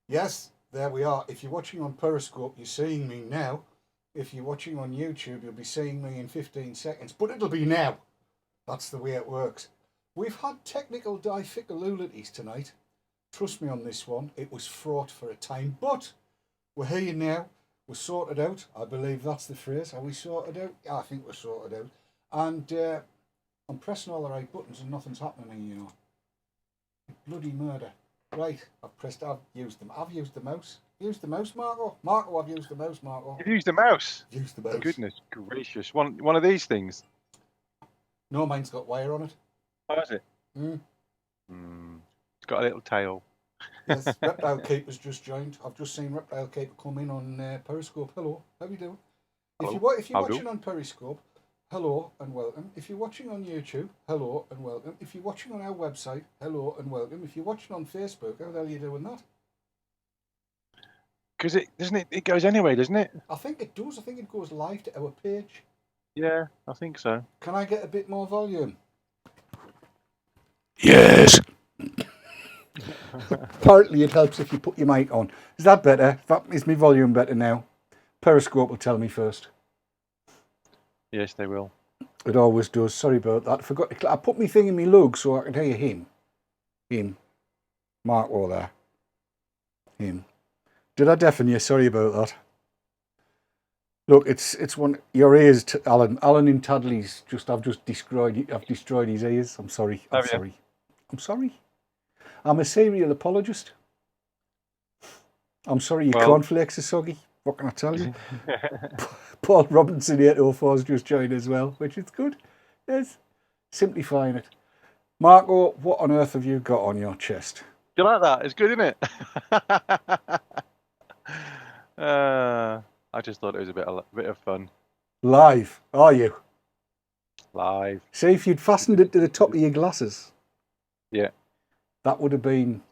Yes, there we are. If you're watching on Periscope, you're seeing me now. If you're watching on YouTube, you'll be seeing me in 15 seconds, but it'll be now. That's the way it works. We've had technical difficulties tonight. Trust me on this one, it was fraught for a time, but we're here now. We're sorted out. I believe that's the phrase. Are we sorted out? Yeah, I think we're sorted out. And I'm pressing all the right buttons and nothing's happening, you know. Bloody murder. Right, I've used them. I've used the mouse. Used the mouse, Marco? Marco, I've used the mouse, Marco. You've used the mouse? Used the mouse. Goodness gracious. One of these things? No, mine's got wire on it. Oh, is it? It's got a little tail. Yes, Reptile Keeper's just joined. I've just seen Reptile Keeper come in on Periscope. Hello, how you doing? Hello. If you're watching on Periscope, hello and welcome. If you're watching on YouTube, hello and welcome. If you're watching on our website, hello and welcome. If you're watching on Facebook, how the hell are you doing that? Because it goes anyway, doesn't it? I think it does. I think it goes live to our page. Yeah, I think so. Can I get a bit more volume? Yes. Apparently it helps if you put your mic on. Is that better? Is my volume better now? Periscope will tell me first. Yes, they will. It always does. Sorry about that. I put my thing in my lug so I can hear him. Him. Mark all there. Him. Did I deafen you? Sorry about that. Look, it's one your ears, Alan. Alan in Tadley's I've destroyed his ears. I'm sorry. I'm sorry. I'm a serial apologist. I'm sorry your cornflakes are soggy. What can I tell you? Paul Robinson 804 has just joined as well, which is good. Yes. Simplifying it. Marco, what on earth have you got on your chest? Do you like that? It's good, isn't it? I just thought it was a bit of fun. Live, are you? Live. See, if you'd fastened it to the top of your glasses. Yeah. That would have been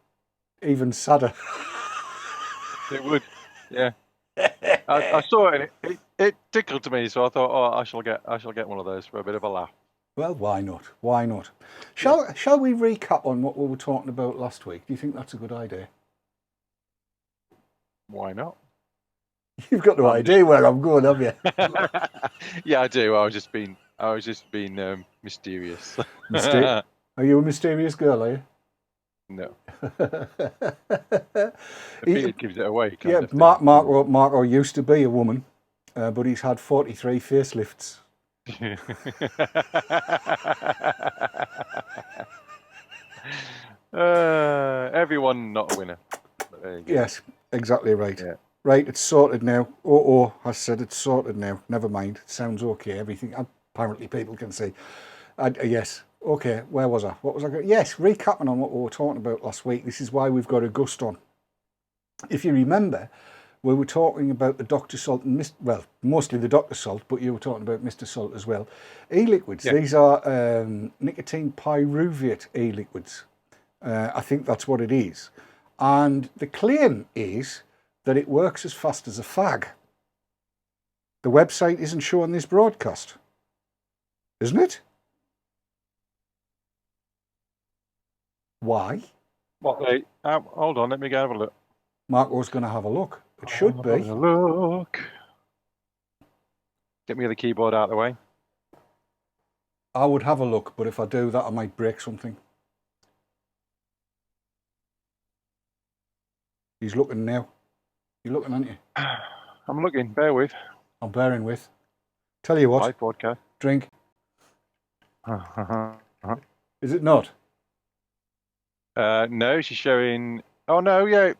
even sadder. It would, yeah. I saw it. It tickled to me, so I thought, oh, I shall get one of those for a bit of a laugh. Well, why not? Why not? Shall we recap on what we were talking about last week? Do you think that's a good idea? Why not? You've got no idea where I'm going, have you? Yeah, I do. I was just being mysterious. Are you a mysterious girl? Are you? No. The beard gives it away. Yeah, Marco used to be a woman, but he's had 43 facelifts. Everyone not a winner. Yes, exactly right. Yeah. Right, it's sorted now. I said it's sorted now. Never mind. It sounds okay. Everything apparently people can see. Yes. Okay, where was I? What was I going? Yes, recapping on what we were talking about last week. This is why we've got a gust on. If you remember, we were talking about the Dr. Salt and mostly the Dr. Salt, but you were talking about Mr. Salt as well. E-liquids. Yeah. These are nicotine pyruvate e-liquids. I think that's what it is. And the claim is that it works as fast as a fag. The website isn't showing this broadcast, isn't it? Why? Hold on, let me go have a look. Marco's going to have a look. It should be. Have a look. Get me the keyboard out of the way. I would have a look, but if I do that, I might break something. He's looking now. You're looking, aren't you? I'm looking. Bear with. I'm bearing with. Tell you what. Live podcast. Drink. Is it not? No, she's showing. Oh no, yeah,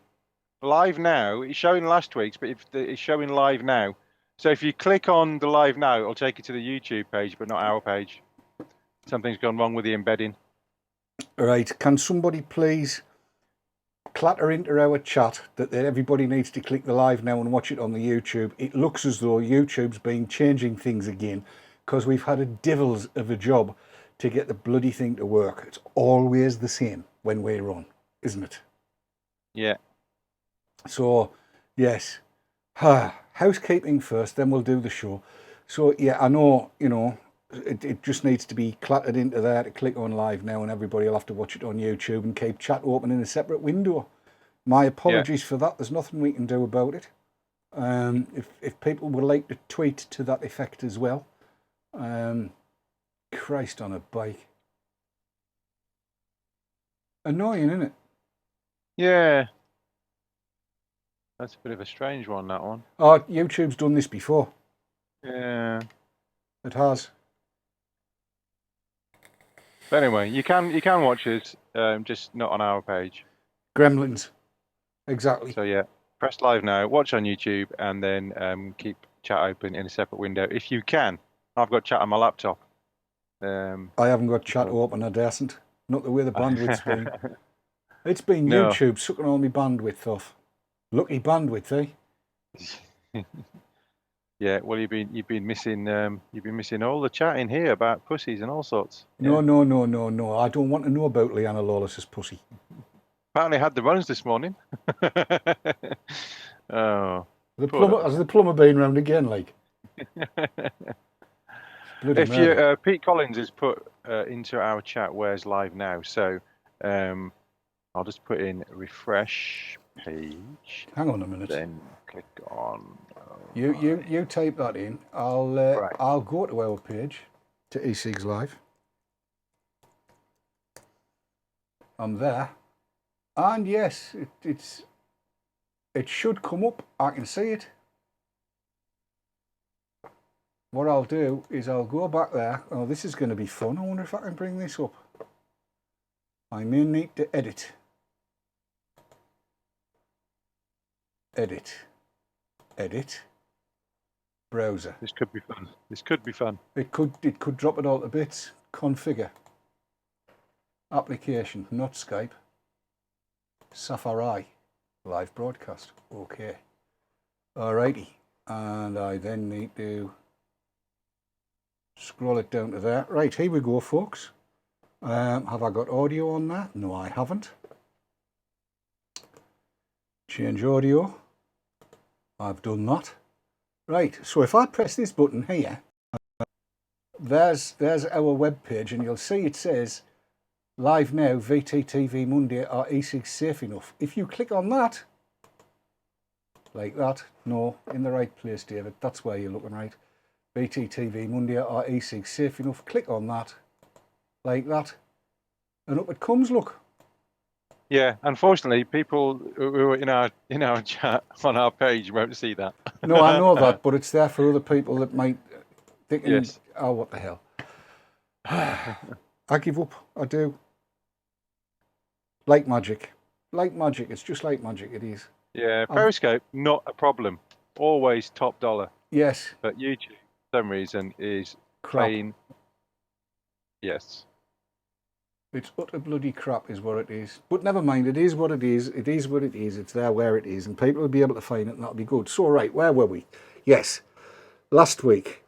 live now. It's showing last week's, but it's showing live now. So if you click on the live now, it'll take you to the YouTube page, but not our page. Something's gone wrong with the embedding. All right. Can somebody please clatter into our chat that everybody needs to click the live now and watch it on the YouTube? It looks as though YouTube's been changing things again because we've had a devils of a job to get the bloody thing to work. It's always the same when we're on, isn't it? Yeah. So, yes. Housekeeping first, then we'll do the show. So, yeah, I know, it just needs to be clattered into there to click on live now, and everybody will have to watch it on YouTube and keep chat open in a separate window. My apologies for that. There's nothing we can do about it. If people would like to tweet to that effect as well. Christ on a bike. Annoying, isn't it? Yeah. That's a bit of a strange one, that one. Oh, YouTube's done this before. Yeah. It has. But anyway, you can watch us, just not on our page. Gremlins. Exactly. So yeah, press live now, watch on YouTube, and then keep chat open in a separate window if you can. I've got chat on my laptop. I haven't got chat open, I daren't. Not the way the bandwidth's been. It's been No. YouTube sucking all my bandwidth off. Lucky bandwidth, eh? Yeah, well, you've been missing all the chat in here about pussies and all sorts. No, Yeah. no. I don't want to know about Leanna Lawless's pussy. Apparently had the runs this morning. Oh. Has the plumber been round again, like? Bloody If murder. you Pete Collins has put into our chat, where's live now? So I'll just put in refresh page. Hang on a minute. Then click on. You type that in. I'll go to our page, to ecigs live. I'm there, and yes, it should come up. I can see it. What I'll do is I'll go back there. Oh, this is going to be fun. I wonder if I can bring this up. I may need to edit. Edit. Browser. This could be fun. It could drop it all to bits. Configure. Application, not Skype. Safari. Live broadcast. Okay. Alrighty. And I then need to scroll it down to there. Right, here we go, folks. Have I got audio on that? No, I haven't. Change audio. I've done that. Right, so if I press this button here, there's our web page, and you'll see it says live now, VTTV Monday, are e-cigs safe enough? If you click on that, like that, no, in the right place, David, that's where you're looking, right? VTTV Monday, are e-cigs safe enough? Click on that, like that, and up it comes, look. Yeah, unfortunately, people who are in our chat on our page won't see that. No, I know that, but it's there for other people that might think, yes. Oh, what the hell. I give up, I do. Like magic. It's just like magic, it is. Yeah, Periscope, not a problem. Always top dollar. Yes. But YouTube, for some reason, is crap. plain. Yes. It's utter bloody crap is what it is. But never mind, it is what it is. It is what it is. It's there where it is. And people will be able to find it, and that'll be good. So, right, where were we? Yes. Last week,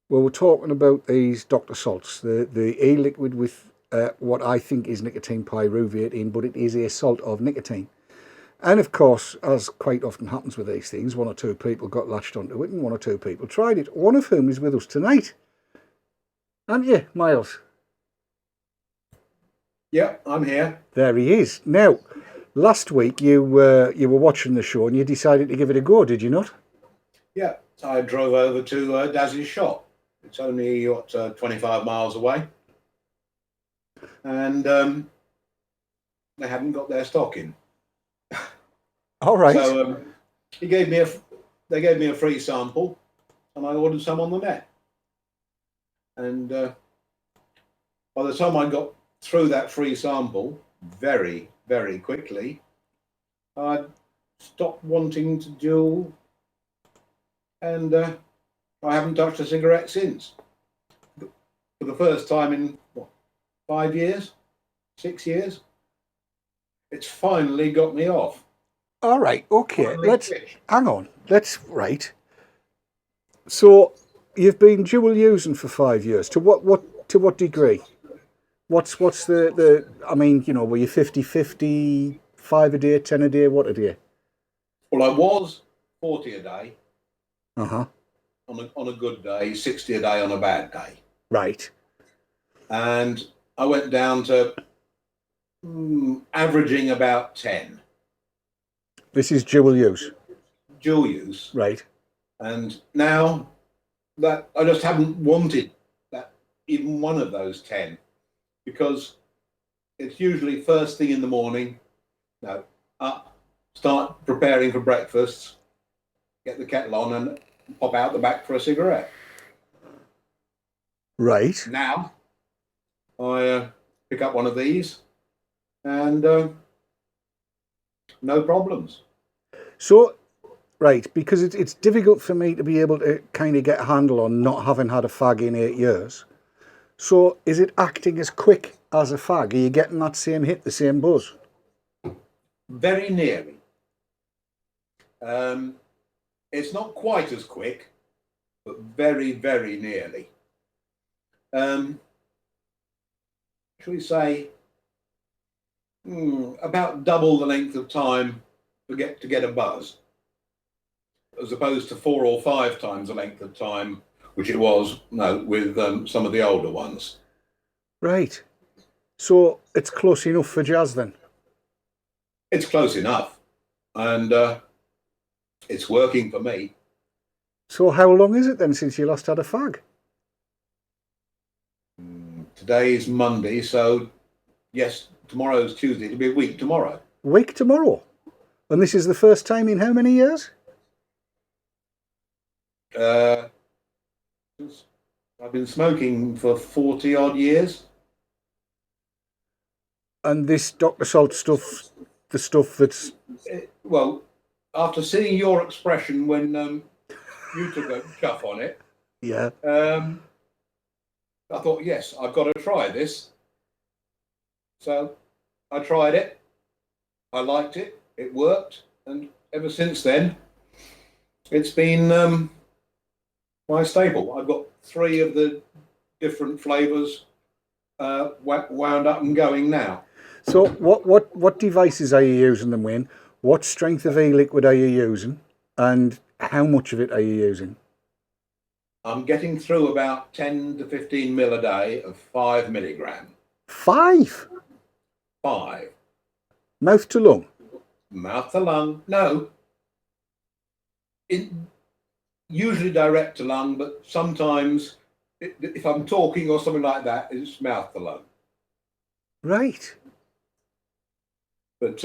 we were talking about these Dr. Salts, the e-liquid with what I think is nicotine pyruvate in, but it is a salt of nicotine. And of course, as quite often happens with these things, one or two people got latched onto it and one or two people tried it, one of whom is with us tonight. Aren't you, Miles? Yep, I'm here. There he is. Now, last week you were watching the show and you decided to give it a go, did you not? Yeah, I drove over to Daz's shop. It's only 25 miles away, and they hadn't got their stock in. All right. So they gave me a free sample, and I ordered some on the net. And by the time I got through that free sample, very, very quickly, I stopped wanting to do, and I haven't touched a cigarette since. For the first time in, 5 years? 6 years? It's finally got me off. All right, okay, hang on, right. So, you've been dual using for 5 years, to what degree? What's the I mean, were you 50-50, 5 a day, 10 a day, what a day? Well, I was 40 a day. Uh-huh. On a good day, 60 a day on a bad day. Right. And I went down to averaging about 10. This is dual use. dual use. Right. And now that I just haven't wanted that even one of those 10, because it's usually first thing in the morning. No, up, start preparing for breakfast, get the kettle on, and pop out the back for a cigarette. Right. Now I pick up one of these, and no problems. So, right, because it's difficult for me to be able to kind of get a handle on not having had a fag in 8 years. So, is it acting as quick as a fag? Are you getting that same hit, the same buzz? Very nearly. It's not quite as quick, but very, very nearly. Shall we say about double the length of time to get a buzz, as opposed to 4 or 5 times the length of time, which it was with some of the older ones. Right. So it's close enough for jazz then? It's close enough, and it's working for me. So how long is it then since you last had a fag? Today's Monday, so yes, tomorrow's Tuesday. It'll be a week tomorrow. Week tomorrow? And this is the first time in how many years? I've been smoking for 40 odd years. And this Dr. Salt stuff, the stuff that's... Well, after seeing your expression when you took a chuff on it, Yeah. I thought, yes, I've got to try this. So I tried it. I liked it. It worked. And ever since then, it's been my staple. I've got 3 of the different flavours wound up and going now. So what devices are you using them, Wayne? What strength of e-liquid are you using? And how much of it are you using? I'm getting through about 10 to 15 mil a day of 5 milligram. 5? 5. Mouth to lung? Mouth to lung. No. Usually direct to lung, but sometimes if I'm talking or something like that, it's mouth to lung. Right. But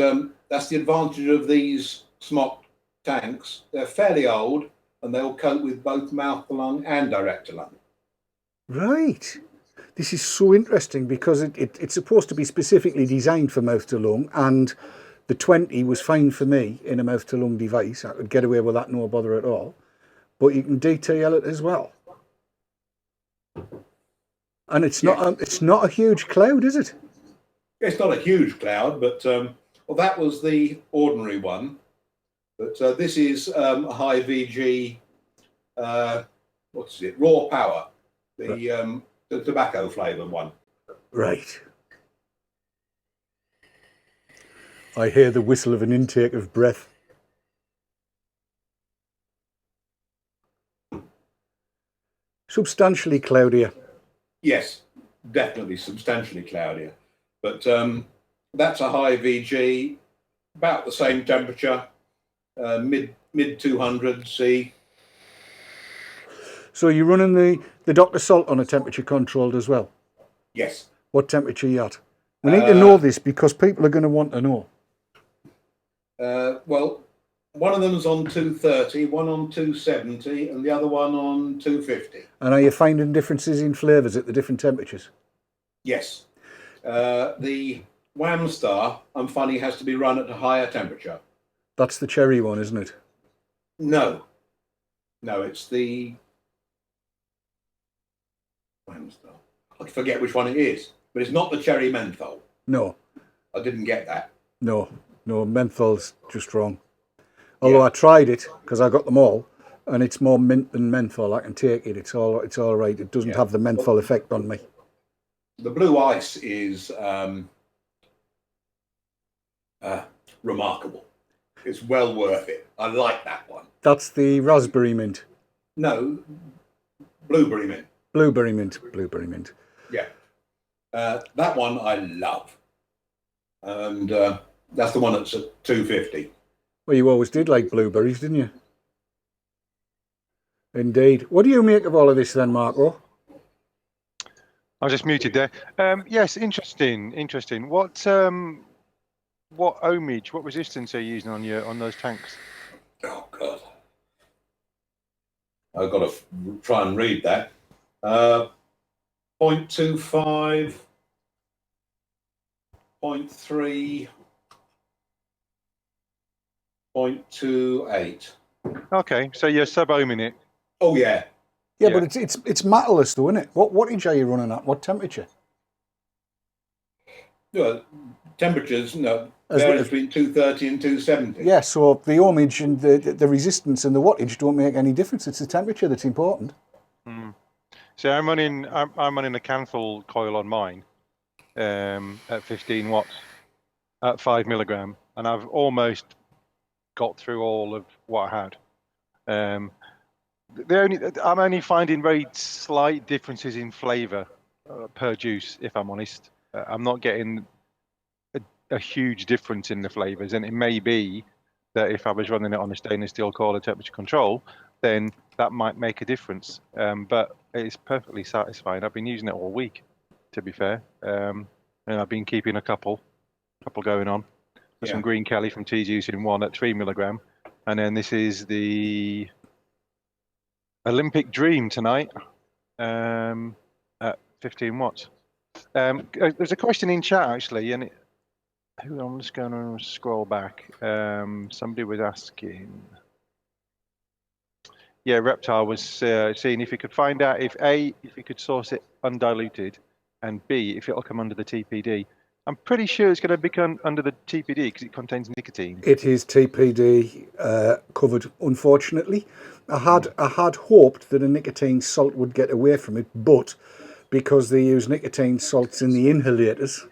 that's the advantage of these smock tanks. They're fairly old, and they'll cope with both mouth to lung and direct to lung. Right. This is so interesting because it's supposed to be specifically designed for mouth to lung, and the 20 was fine for me in a mouth to lung device. I could get away with that, no bother at all. But you can detail it as well. And it's not a huge cloud, is it? It's not a huge cloud, but well, that was the ordinary one. But this is a high VG, what's it? Raw Power, the tobacco flavoured one. Right. I hear the whistle of an intake of breath. Substantially cloudier. Yes, definitely substantially cloudier. But that's a high VG, about the same temperature, mid 200 C. So you're running the Dr. Salt on a temperature controlled as well? Yes. What temperature are you at? We need to know this because people are going to want to know. Well, one of them's on 230, one on 270, and the other one on 250. And are you finding differences in flavours at the different temperatures? Yes. The Wham Star, I'm finding, has to be run at a higher temperature. That's the cherry one, isn't it? No, it's the Wham Star. I forget which one it is, but it's not the cherry menthol. No. I didn't get that. No, menthol's just wrong. Although I tried it because I got them all, and it's more mint than menthol. I can take it. It's all right. It doesn't have the menthol effect on me. The blue ice is remarkable. It's well worth it. I like that one. That's the raspberry mint. No, blueberry mint. Blueberry mint. Yeah. That one I love. And that's the one that's at 250. Well, you always did like blueberries, didn't you? Indeed. What do you make of all of this then, Marco? I was just muted there. Yes, interesting. What ohmage, what resistance are you using on those tanks? Oh God, I've got to try and read that. 0.25, 0.3, 0.28. Okay, so you're sub-ohming it. Oh yeah. Yeah, Yeah. but it's matterless though, isn't it? What wattage are you running at? What temperature? Well, temperatures As- varies as- between 230 and 270. Yeah, so the ohmage and the resistance and the wattage don't make any difference. It's the temperature that's important. So I'm running a Canthal coil on mine at 15 watts at 5 milligram, and I've almost got through all of what I had. I'm only finding very slight differences in flavour per juice, if I'm honest. I'm not getting a huge difference in the flavours, and it may be that if I was running it on a stainless steel coil at temperature control, then that might make a difference. But it's perfectly satisfying. I've been using it all week, to be fair, and I've been keeping a couple going on. There's some Green Kelly from T's using one at 3 milligram, and then this is the Olympic Dream tonight at 15 watts. There's a question in chat actually, and I'm just going to scroll back. Somebody was asking. Yeah, Reptile was seeing if you could find out if you could source it undiluted, and B, if it'll come under the TPD. I'm pretty sure it's going to become under the TPD because it contains nicotine. It is TPD covered, unfortunately. I had hoped that a nicotine salt would get away from it, but because they use nicotine salts in the inhalators,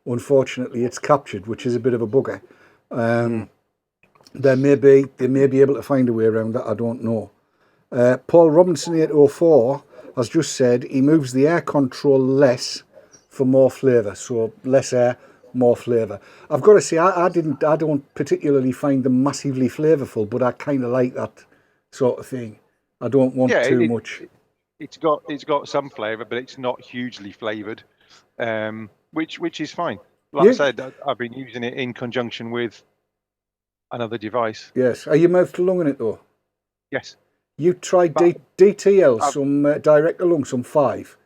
unfortunately it's captured, which is a bit of a bugger. They may be able to find a way around that. I don't know. Paul Robinson 804 has just said he moves the air control less for more flavour. So less air, more flavour. I've got to say, I don't particularly find them massively flavourful, but I kind of like that sort of thing. I don't want too much. It's got some flavour, but it's not hugely flavoured, which is fine. Like I said, I've been using it in conjunction with another device. Yes. Are you mouth to lung in it though? Yes. You tried DTL, some direct to lung, some 5.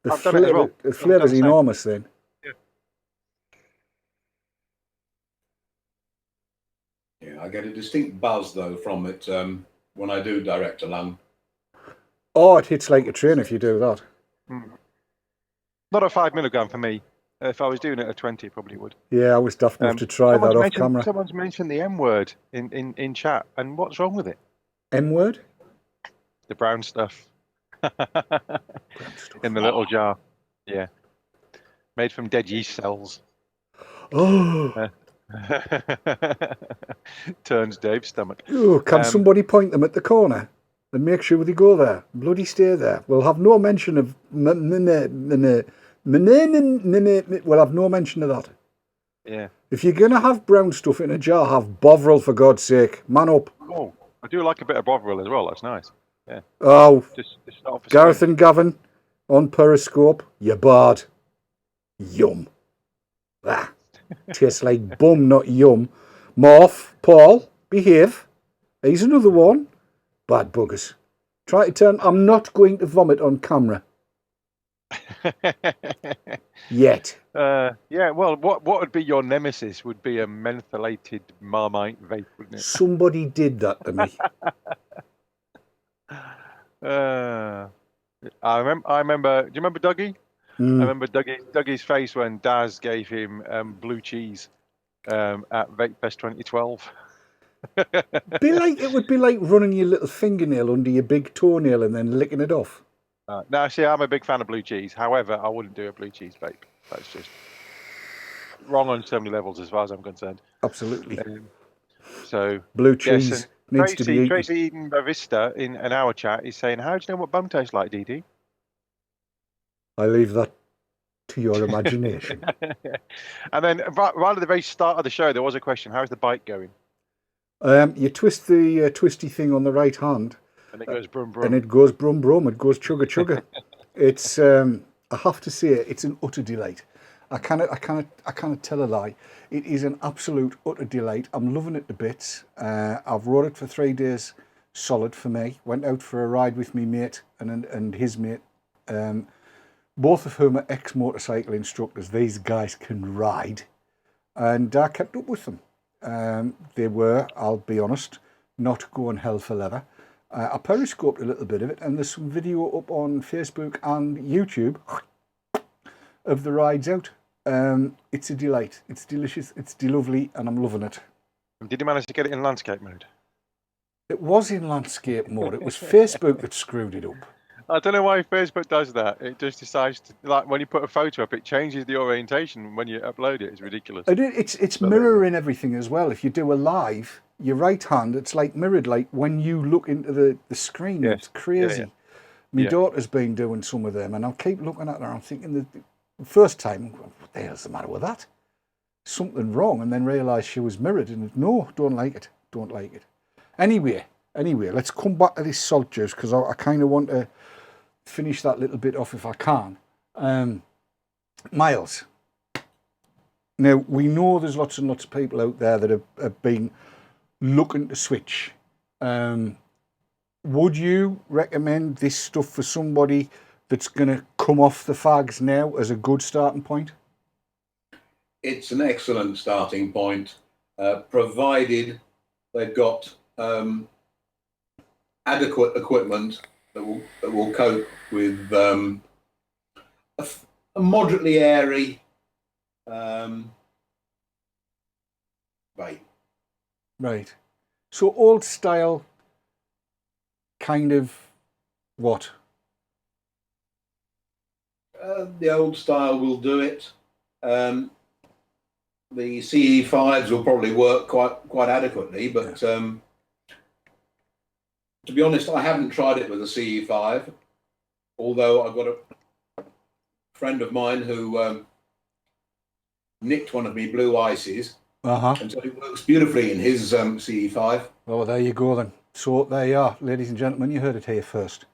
I've done it as well. The flavour's enormous then. Yeah, I get a distinct buzz though from it when I do direct to lung. Oh, it hits like a train if you do that. Not a 5 milligram for me. If I was doing it at 20, it probably would. Yeah, I was daft enough to try that off camera. Someone's mentioned the M word in chat, and what's wrong with it? M word? The brown stuff. In the little jar. Yeah. Made from dead yeast cells. Oh. Turns Dave's stomach. Oh, can somebody point them at the corner and make sure they go there? Bloody stay there. We'll have no mention of we'll have no mention of that. Yeah. If you're gonna have brown stuff in a jar, have Bovril for God's sake. Man up. Oh, I do like a bit of Bovril as well. That's nice. Yeah. Oh, just start off Gareth and Gavin on Periscope. You bard. Yum. Ah, tastes like bum, not yum. Morph, Paul, behave. He's another one. Bad buggers. Try to turn. I'm not going to vomit on camera. Yet. Yeah, well, what would be your nemesis would be a mentholated Marmite vape, wouldn't it? Somebody did that to me. I remember. Do you remember Dougie? I remember Dougie's face when Daz gave him blue cheese at Vape Fest 2012. It would be like running your little fingernail under your big toenail and then licking it off. Now, see, I'm a big fan of blue cheese. However, I wouldn't do a blue cheese vape. That's just wrong on so many levels, as far as I'm concerned. Absolutely. So blue cheese needs to be eaten. Tracy Eden Bavista in an hour chat is saying, "How do you know what bum tastes like, DD?" I leave that to your imagination. And then, right at the very start of the show, there was a question: "How's the bike going?" You twist the twisty thing on the right hand, And it goes brum and brum. it goes brum brum. It goes chugga chugga. It's I have to say, it's an utter delight. I cannot tell a lie. It is an absolute utter delight. I'm loving it to bits. I've rode it for 3 days solid for me. Went out for a ride with me mate and his mate, both of whom are ex-motorcycle instructors. These guys can ride, and I kept up with them. They were, I'll be honest, not going hell for leather. I periscoped a little bit of it, and there's some video up on Facebook and YouTube of the rides out. It's a delight. It's delicious. It's lovely, and I'm loving it. Did you manage to get it in landscape mode? It was in landscape mode. It was Facebook that screwed it up. I don't know why Facebook does that. It just decides to, like, when you put a photo up, it changes the orientation when you upload it. It's ridiculous. It's mirroring everything as well. If you do a live, your right hand, it's like mirrored, like when you look into the screen. Yes. It's crazy. Yeah. My daughter's been doing some of them, and I'll keep looking at her. I'm thinking the first time, what the hell's the matter with that? Something wrong, and then realised she was mirrored, and no, don't like it. Don't like it. Anyway, let's come back to this salt juice, because I kind of want to finish that little bit off if I can. Miles. Now, we know there's lots and lots of people out there that have been looking to switch. Would you recommend this stuff for somebody that's going to come off the fags now as a good starting point? It's an excellent starting point, provided they've got adequate equipment that will cope with a moderately airy vape. Right. So old style, kind of what? The old style will do it. The CE5s will probably work quite adequately, but to be honest, I haven't tried it with a CE5. Although I've got a friend of mine who nicked one of me blue ices, and so it works beautifully in his CE5. Oh, there you go then. So there you are, ladies and gentlemen. You heard it here first.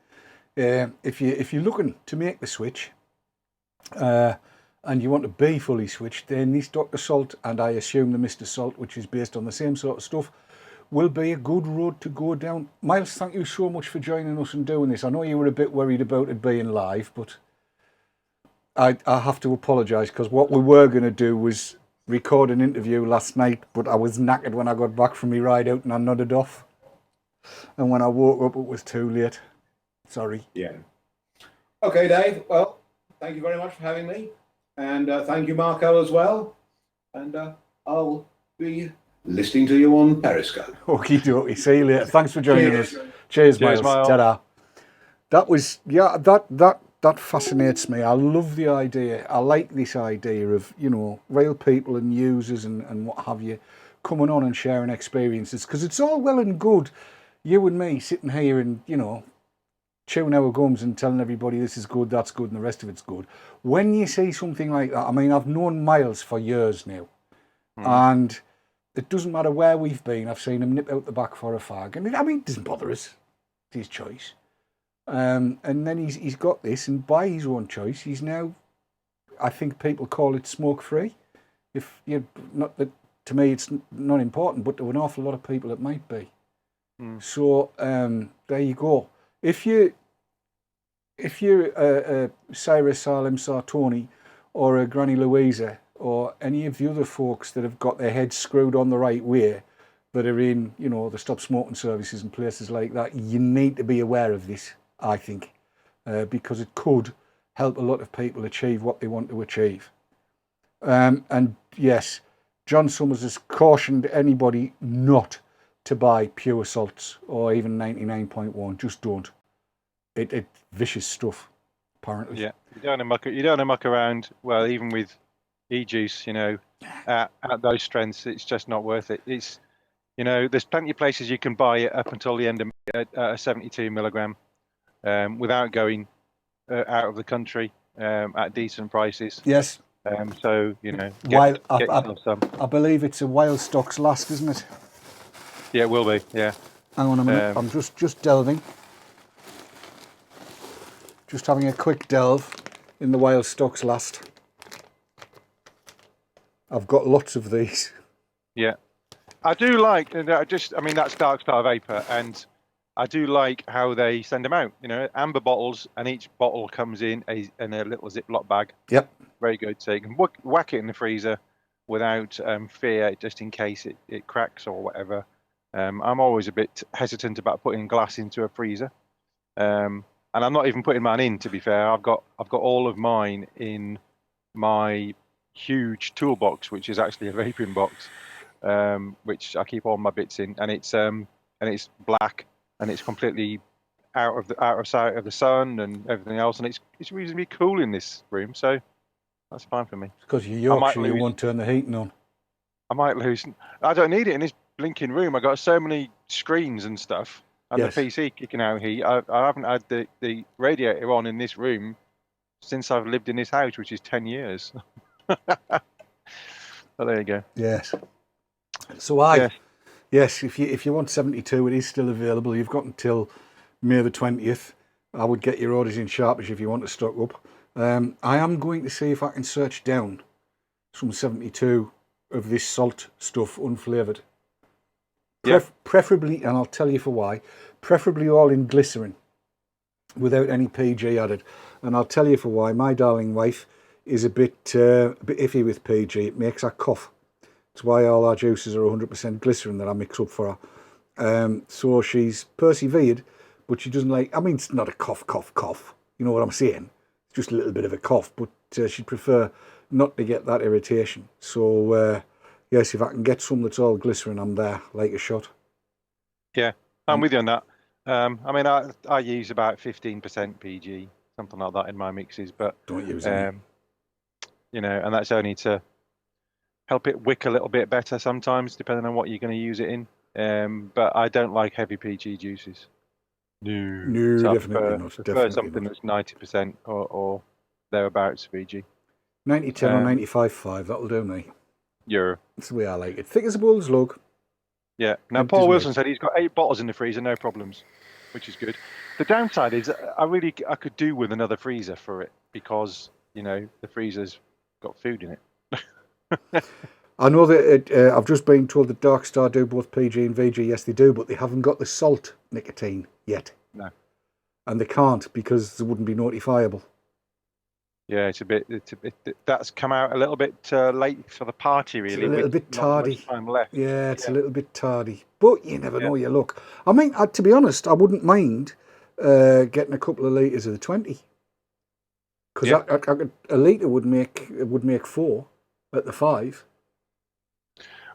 If you're looking to make the switch, and you want to be fully switched, then this Dr. Salt, and I assume the Mr. Salt, which is based on the same sort of stuff, will be a good road to go down. Miles, thank you so much for joining us and doing this. I know you were a bit worried about it being live, but I have to apologise, because what we were going to do was record an interview last night, but I was knackered when I got back from my ride out and I nodded off. And when I woke up, it was too late. Sorry. Yeah. Okay, Dave. Well, thank you very much for having me. And thank you, Marco, as well. And I'll be listening to you on Periscope. Okie dokie. See you later. Thanks for joining us. Cheers, Miles. Ta-da. That was, that fascinates me. I love the idea. I like this idea of, real people and users and what have you coming on and sharing experiences, because it's all well and good, you and me sitting here and, chewing our gums and telling everybody this is good, that's good, and the rest of it's good. When you see something like that, I mean, I've known Miles for years now, and it doesn't matter where we've been, I've seen him nip out the back for a fag, and it doesn't bother us. It's his choice. And then he's got this, and by his own choice, he's now, I think people call it smoke-free. If you not that, to me, it's not important, but to an awful lot of people, it might be. So there you go. If you're a Sarah Salem Sartoni or a Granny Louisa or any of the other folks that have got their heads screwed on the right way, that are in, the stop smoking services and places like that, you need to be aware of this, I think, because it could help a lot of people achieve what they want to achieve. And yes, John Summers has cautioned anybody not to buy pure salts or even 99.1. Just don't. It's vicious stuff, apparently. Yeah, you don't want to muck around. Well, even with e-juice, at those strengths, it's just not worth it. It's, there's plenty of places you can buy it up until the end of a 72 milligram, without going out of the country at decent prices. Yes. So get yourself some. I believe it's a wild stocks last, isn't it? Yeah, it will be. Yeah. Hang on a minute. I'm just delving. Just having a quick delve in the wild stocks last. I've got lots of these. Yeah. I do like, and I mean, that's Dark Star Vapor, and I do like how they send them out. You know, amber bottles, and each bottle comes in a little Ziploc bag. Yep. Very good. So you can whack it in the freezer without fear, just in case it cracks or whatever. I'm always a bit hesitant about putting glass into a freezer, and I'm not even putting mine in. To be fair, I've got all of mine in my huge toolbox, which is actually a vaping box, which I keep all my bits in, and it's black, and it's completely out of sight of the sun and everything else, and it's reasonably cool in this room, so that's fine for me. Because you're Yorkshire, you won't turn the heating on. I might lose. I don't need it in this blinking room. I got so many screens and stuff, and Yes. the PC kicking out heat. I haven't had the radiator on in this room since I've lived in this house, which is 10 years. So there you go. Yes. So yes, if you want 72, it is still available. You've got until May the 20th. I would get your orders in sharpish if you want to stock up. I am going to see if I can search down some 72 of this salt stuff unflavoured. Preferably, and I'll tell you for why, preferably all in glycerin without any PG added. And I'll tell you for why. My darling wife is a bit iffy with PG. It makes her cough. That's why all our juices are 100% glycerin that I mix up for her. So she's persevered, but she doesn't like, I mean, it's not a cough. You know what I'm saying? It's just a little bit of a cough, but she'd prefer not to get that irritation. So, yes, if I can get some that's all glycerin, I'm there, like a shot. Yeah, I'm with you on that. I mean, I use about 15% PG, something like that in my mixes, but don't use any. You know, and that's only to help it wick a little bit better sometimes, depending on what you're going to use it in. But I don't like heavy PG juices. No, so definitely not. Prefer Definitely something not. that's 90% or thereabouts PG. 90-10 or 95-5, that'll do me. Yeah. That's the way I like it. Thick as a bull's lug. Yeah. Now, Paul Wilson said he's got 8 bottles in the freezer, no problems, which is good. The downside is I could do with another freezer for it because, you know, the freezer's got food in it. I know that I've just been told that Dark Star do both PG and VG. Yes, they do, but they haven't got the salt nicotine yet. No. And they can't because it wouldn't be notifiable. Yeah, it's a bit. That's come out a little bit late for the party, really. It's a little bit tardy. Not much time left. Yeah, it's a little bit tardy. But you never know your luck. I mean, to be honest, I wouldn't mind getting a couple of litres of the 20. Because a litre would make 4 at the 5.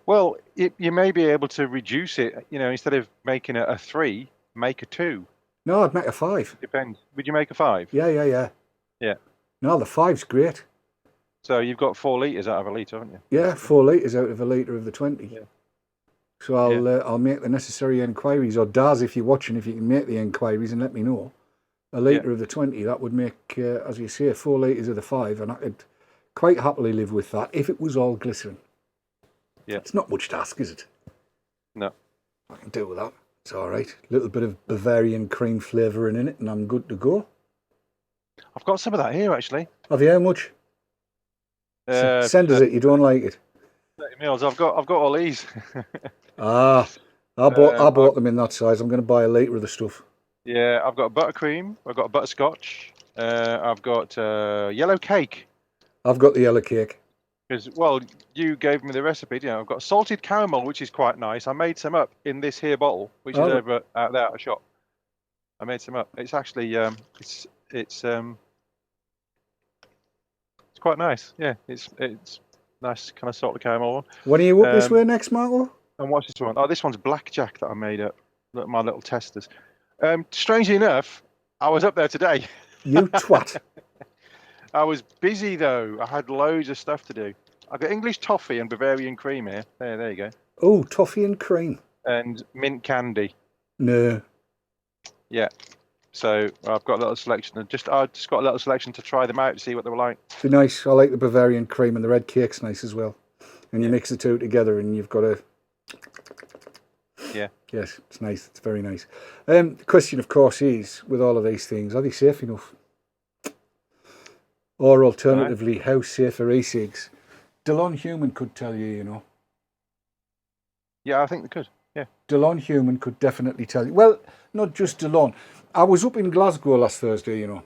Well, you may be able to reduce it. You know, instead of making it a 3, make a 2. No, I'd make a 5. Depends. Would you make a 5? Yeah. Yeah. No, the 5's great. So you've got 4 litres out of a litre, haven't you? Yeah, 4 litres out of a litre of the 20. Yeah. So I'll make the necessary inquiries, or Daz, if you're watching, if you can make the inquiries and let me know. A litre of the 20, that would make, as you say, 4 litres of the 5, and I could quite happily live with that if it was all glycerin. Yeah. It's not much to ask, is it? No. I can deal with that. It's all right. A little bit of Bavarian cream flavouring in it, and I'm good to go. I've got some of that here, actually. Have you? How much? Send us it. You don't like it. 30 mils. I've got all these. I bought them in that size. I'm going to buy a litre of the stuff. Yeah, I've got buttercream. I've got butterscotch. I've got yellow cake. I've got the yellow cake. Because, well, you gave me the recipe. You know, I've got salted caramel, which is quite nice. I made some up in this here bottle, which is over out there at a shop. I made some up. It's actually it's quite nice. Yeah, it's nice kind of salted caramel one. When are you up this way next, Marco? And what's this one? Oh, this one's blackjack that I made up. Look, my little testers. Strangely enough, I was up there today. You twat. I was busy though. I had loads of stuff to do. I've got English toffee and Bavarian cream here. There you go. Oh, toffee and cream. And mint candy. No. Yeah. So I've got a little selection. I just got a little selection to try them out to see what they were like. They're nice. I like the Bavarian cream, and the red cake's nice as well. And you mix the two together, and you've got a Yeah. Yes, it's nice. It's very nice. The question, of course, is, with all of these things, are they safe enough? Or alternatively, how safe are e-cigs? DeLon Human could tell you, you know. Yeah, I think they could. Yeah. DeLon Human could definitely tell you. Well, not just DeLon. I was up in Glasgow last Thursday, you know,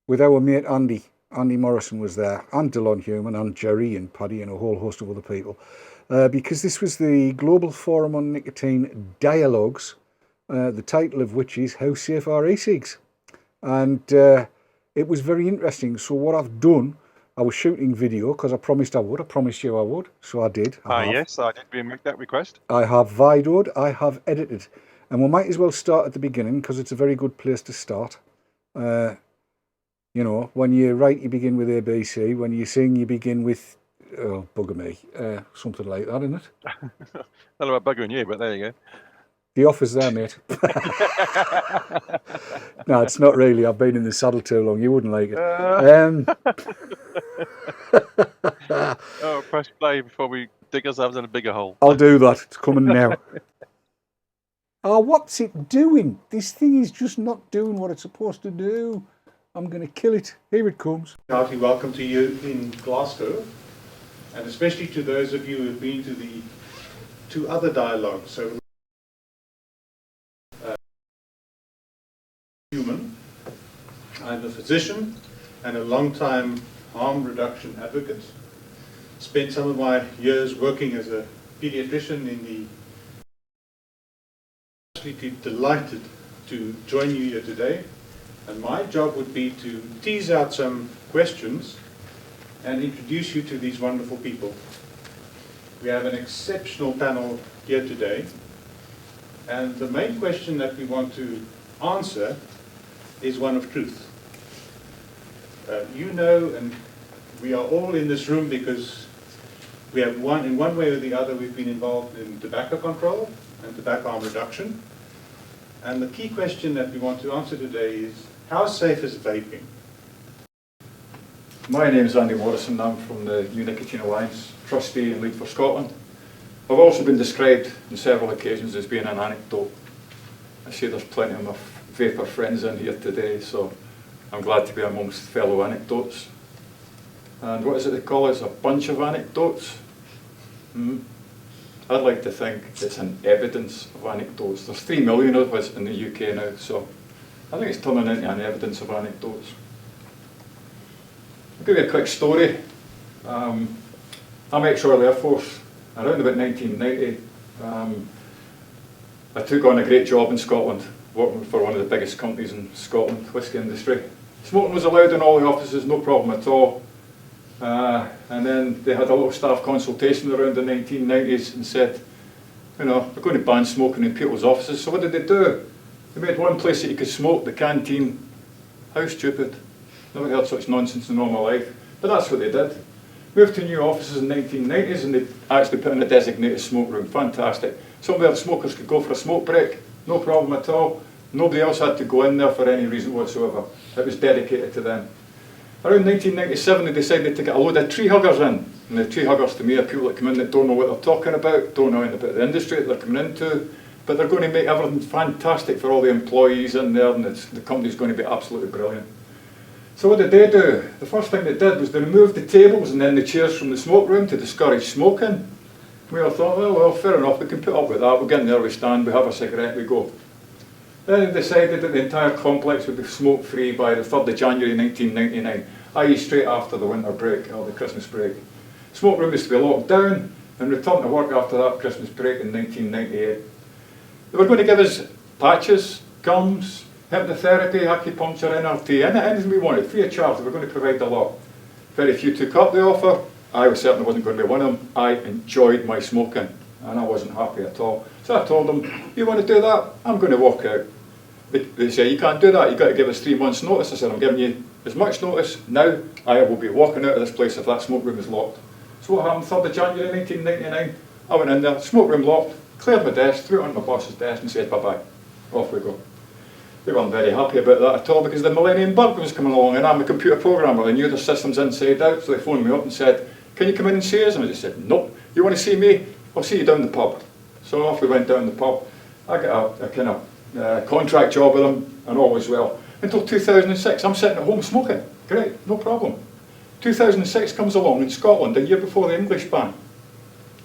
with our mate Andy. Andy Morrison was there, and DeLon Human, and Jerry, and Paddy, and a whole host of other people. Because this was the Global Forum on Nicotine Dialogues, the title of which is How Safe Are E-cigs? And it was very interesting. So what I've done, I was shooting video because I promised I would. I promised you I would. So I did. Yes, I did make that request. I have videoed, I have edited. And we might as well start at the beginning because it's a very good place to start. You know, when you write, you begin with ABC. When you sing, you begin with, oh, bugger me, something like that, isn't it? I don't know about buggering you, but there you go. The offer's there, mate. No, it's not really. I've been in the saddle too long. You wouldn't like it. Oh, press play before we dig ourselves in a bigger hole. I'll do that. It's coming now. Oh, what's it doing? This thing is just not doing what it's supposed to do. I'm going to kill it. Here it comes. Heartily welcome to you in Glasgow, and especially to those of you who have been to the two other dialogues. So, Human. I'm a physician and a long-time harm reduction advocate. Spent some of my years working as a pediatrician in the. Absolutely delighted to join you here today. And my job would be to tease out some questions and introduce you to these wonderful people. We have an exceptional panel here today. And the main question that we want to answer is one of truth. You know, and we are all in this room because we have in one way or the other, we've been involved in tobacco control and tobacco harm reduction. And the key question that we want to answer today is, how safe is vaping? My name is Andy Morrison. I'm from the New Nicotine Alliance, trustee and lead for Scotland. I've also been described on several occasions as being an anecdote. I see there's plenty of my vapor friends in here today, so I'm glad to be amongst fellow anecdotes. And what is it they call it? A bunch of anecdotes? I'd like to think it's an evidence of anecdotes. There's 3 million of us in the UK now, so I think it's turning into an evidence of anecdotes. I'll give you a quick story. I'm ex-Royal Air Force. Around about 1990, I took on a great job in Scotland, working for one of the biggest companies in Scotland, whisky industry. Smoking was allowed in all the offices, no problem at all. And then they had a little staff consultation around the 1990s and said, you know, we're going to ban smoking in people's offices. So what did they do? They made one place that you could smoke, the canteen. How stupid. Never heard such nonsense in all my life. But that's what they did. Moved to new offices in the 1990s and they actually put in a designated smoke room. Fantastic. Some of the smokers could go for a smoke break, no problem at all. Nobody else had to go in there for any reason whatsoever. It was dedicated to them. Around 1997 they decided to get a load of tree huggers in. And the tree huggers to me are people that come in that don't know what they're talking about, don't know anything about the industry that they're coming into, but they're going to make everything fantastic for all the employees in there, and the company's going to be absolutely brilliant. So what did they do? The first thing they did was they removed the tables and then the chairs from the smoke room to discourage smoking. We all thought, well, fair enough, we can put up with that. We get in there, we stand, we have a cigarette, we go. Then they decided that the entire complex would be smoke-free by the 3rd of January 1999, i.e. straight after the winter break or the Christmas break. Smoke room is to be locked down and return to work after that Christmas break in 1998. They were going to give us patches, gums, hypnotherapy, acupuncture, NRT, anything we wanted, free of charge. They were going to provide a lot. Very few took up the offer. I certainly wasn't going to be one of them. I enjoyed my smoking and I wasn't happy at all. So I told them, you want to do that? I'm going to walk out. They say, you can't do that, you've got to give us 3 months notice. I said, I'm giving you as much notice now. I will be walking out of this place if that smoke room is locked. So what happened, 3rd of January 1999, I went in there, smoke room locked, cleared my desk, threw it on my boss's desk and said, bye-bye, off we go. They weren't very happy about that at all because the Millennium Bug was coming along and I'm a computer programmer, I knew the systems inside out, so they phoned me up and said, can you come in and see us? And I just said, nope, you want to see me? I'll see you down the pub. So off we went down the pub. I got a kind of contract job with them, and all was well. Until 2006, I'm sitting at home smoking. Great, no problem. 2006 comes along in Scotland, a year before the English ban.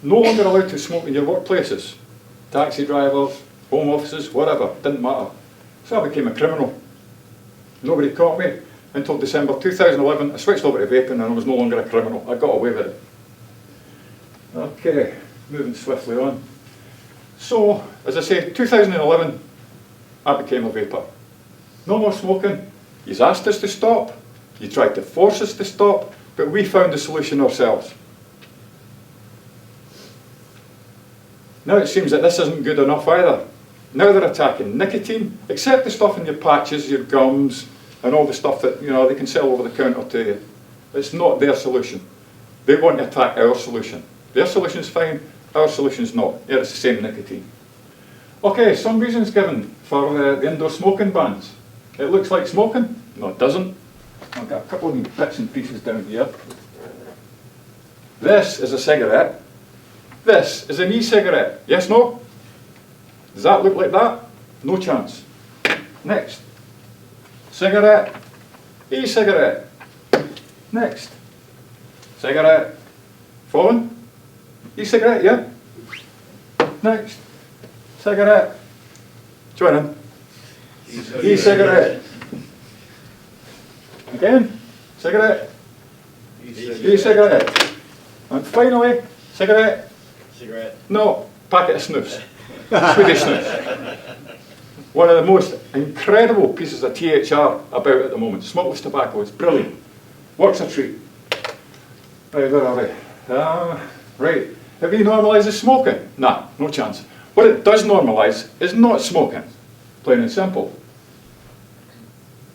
No longer allowed to smoke in your workplaces. Taxi drivers, home offices, whatever, didn't matter. So I became a criminal. Nobody caught me until December 2011. I switched over to vaping and I was no longer a criminal. I got away with it. Okay, moving swiftly on. So, as I say, 2011, I became a vapor. No more smoking. He's asked us to stop. He tried to force us to stop, but we found the solution ourselves. Now it seems that this isn't good enough either. Now they're attacking nicotine, except the stuff in your patches, your gums, and all the stuff that they can sell over the counter to you. It's not their solution. They want to attack our solution. Their solution's fine, our solution's not. Yeah, it's the same nicotine. Okay, some reasons given for the indoor smoking bans. It looks like smoking. No, it doesn't. I've got a couple of bits and pieces down here. This is a cigarette. This is an e-cigarette. Yes, no? Does that look like that? No chance. Next. Cigarette. E-cigarette. Next. Cigarette. Phone. E-cigarette, yeah? Next. Cigarette. Join in. E-cigarette. Again. Cigarette. E-cigarette. And finally, cigarette. Cigarette. No, packet of snus. Swedish snus. One of the most incredible pieces of THR about at the moment. Smokeless tobacco, it's brilliant. Works a treat. Right, where are we? Right, have you normalised smoking? Nah, no chance. What it does normalise is not smoking. Plain and simple.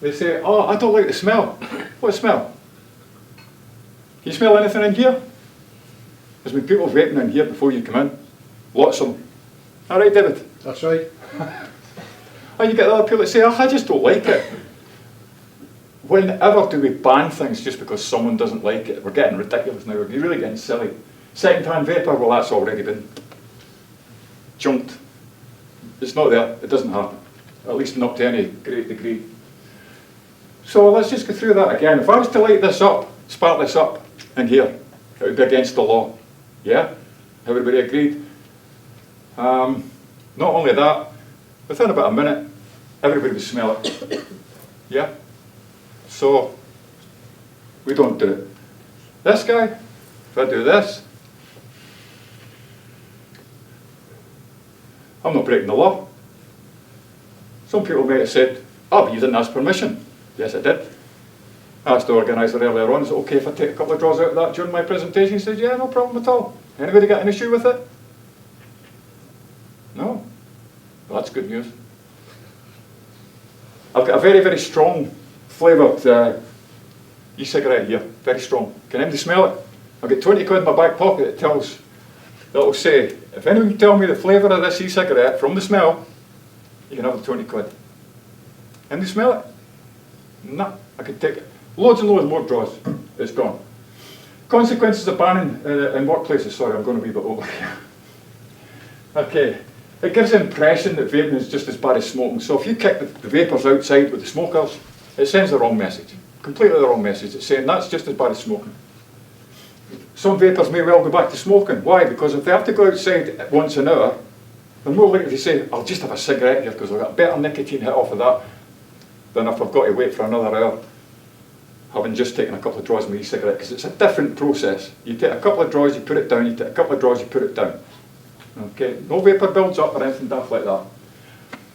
They say, oh, I don't like the smell. What smell? Can you smell anything in here? There's been people vaping in here before you come in. Lots of them. All right, David? That's right. And you get the other people that say, oh, I just don't like it. Whenever do we ban things just because someone doesn't like it? We're getting ridiculous now. We're really getting silly. Second-hand vapour, well, that's already been junked. It's not there. It doesn't happen. At least not to any great degree. So let's just go through that again. If I was to light this up, spark this up in here, it would be against the law. Yeah? Everybody agreed? Not only that, within about a minute, everybody would smell it. Yeah? So, we don't do it. This guy, if I do this, I'm not breaking the law. Some people may have said, oh, but you didn't ask permission. Yes, I did. I asked the organiser earlier on, is it okay if I take a couple of draws out of that during my presentation? He said, yeah, no problem at all. Anybody got an issue with it? No? Well, that's good news. I've got a very, very strong flavoured e-cigarette here. Very strong. Can anybody smell it? I've got 20 quid in my back pocket that'll say, if anyone can tell me the flavour of this e-cigarette from the smell, you can have the 20 quid. Anybody smell it? Nah, I could take it. Loads and loads more draws. It's gone. Consequences of banning in workplaces. Sorry, I'm going a wee bit over here. Okay. It gives the impression that vaping is just as bad as smoking. So if you kick the vapors outside with the smokers, it sends the wrong message. Completely the wrong message. It's saying that's just as bad as smoking. Some vapors may well go back to smoking. Why? Because if they have to go outside once an hour, they're more likely to say, I'll just have a cigarette here because I've got a better nicotine hit off of that than if I've got to wait for another hour, having just taken a couple of draws of my e-cigarette, because it's a different process. You take a couple of draws, you put it down, you take a couple of draws, you put it down. Okay, no vapour builds up or anything daft like that.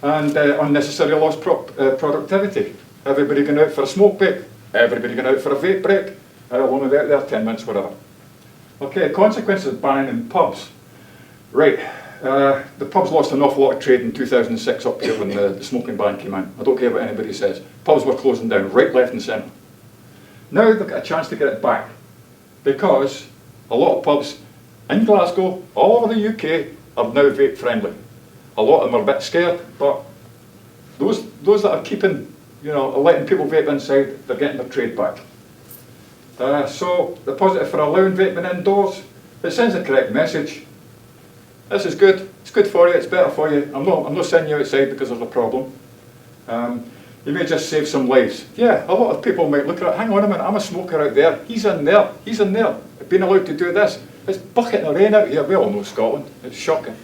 And unnecessary lost productivity. Everybody going out for a smoke break, everybody going out for a vape break, I'll only be out there 10 minutes, whatever. Okay, consequences of banning in pubs. Right, the pubs lost an awful lot of trade in 2006 up here when the smoking ban came in. I don't care what anybody says. Pubs were closing down, right, left and centre. Now they've got a chance to get it back, because a lot of pubs in Glasgow, all over the UK, are now vape friendly. A lot of them are a bit scared, but those that are keeping, letting people vape inside, they're getting their trade back. So the positive for allowing vaping indoors, it sends the correct message. this is good. It's good for you. It's better for you. I'm not sending you outside because there's a problem. You may just save some lives. Yeah, a lot of people might look at it. Hang on a minute. I'm a smoker out there. He's in there. He's in there. Being allowed to do this. It's bucketing the rain out here. We all know Scotland. It's shocking.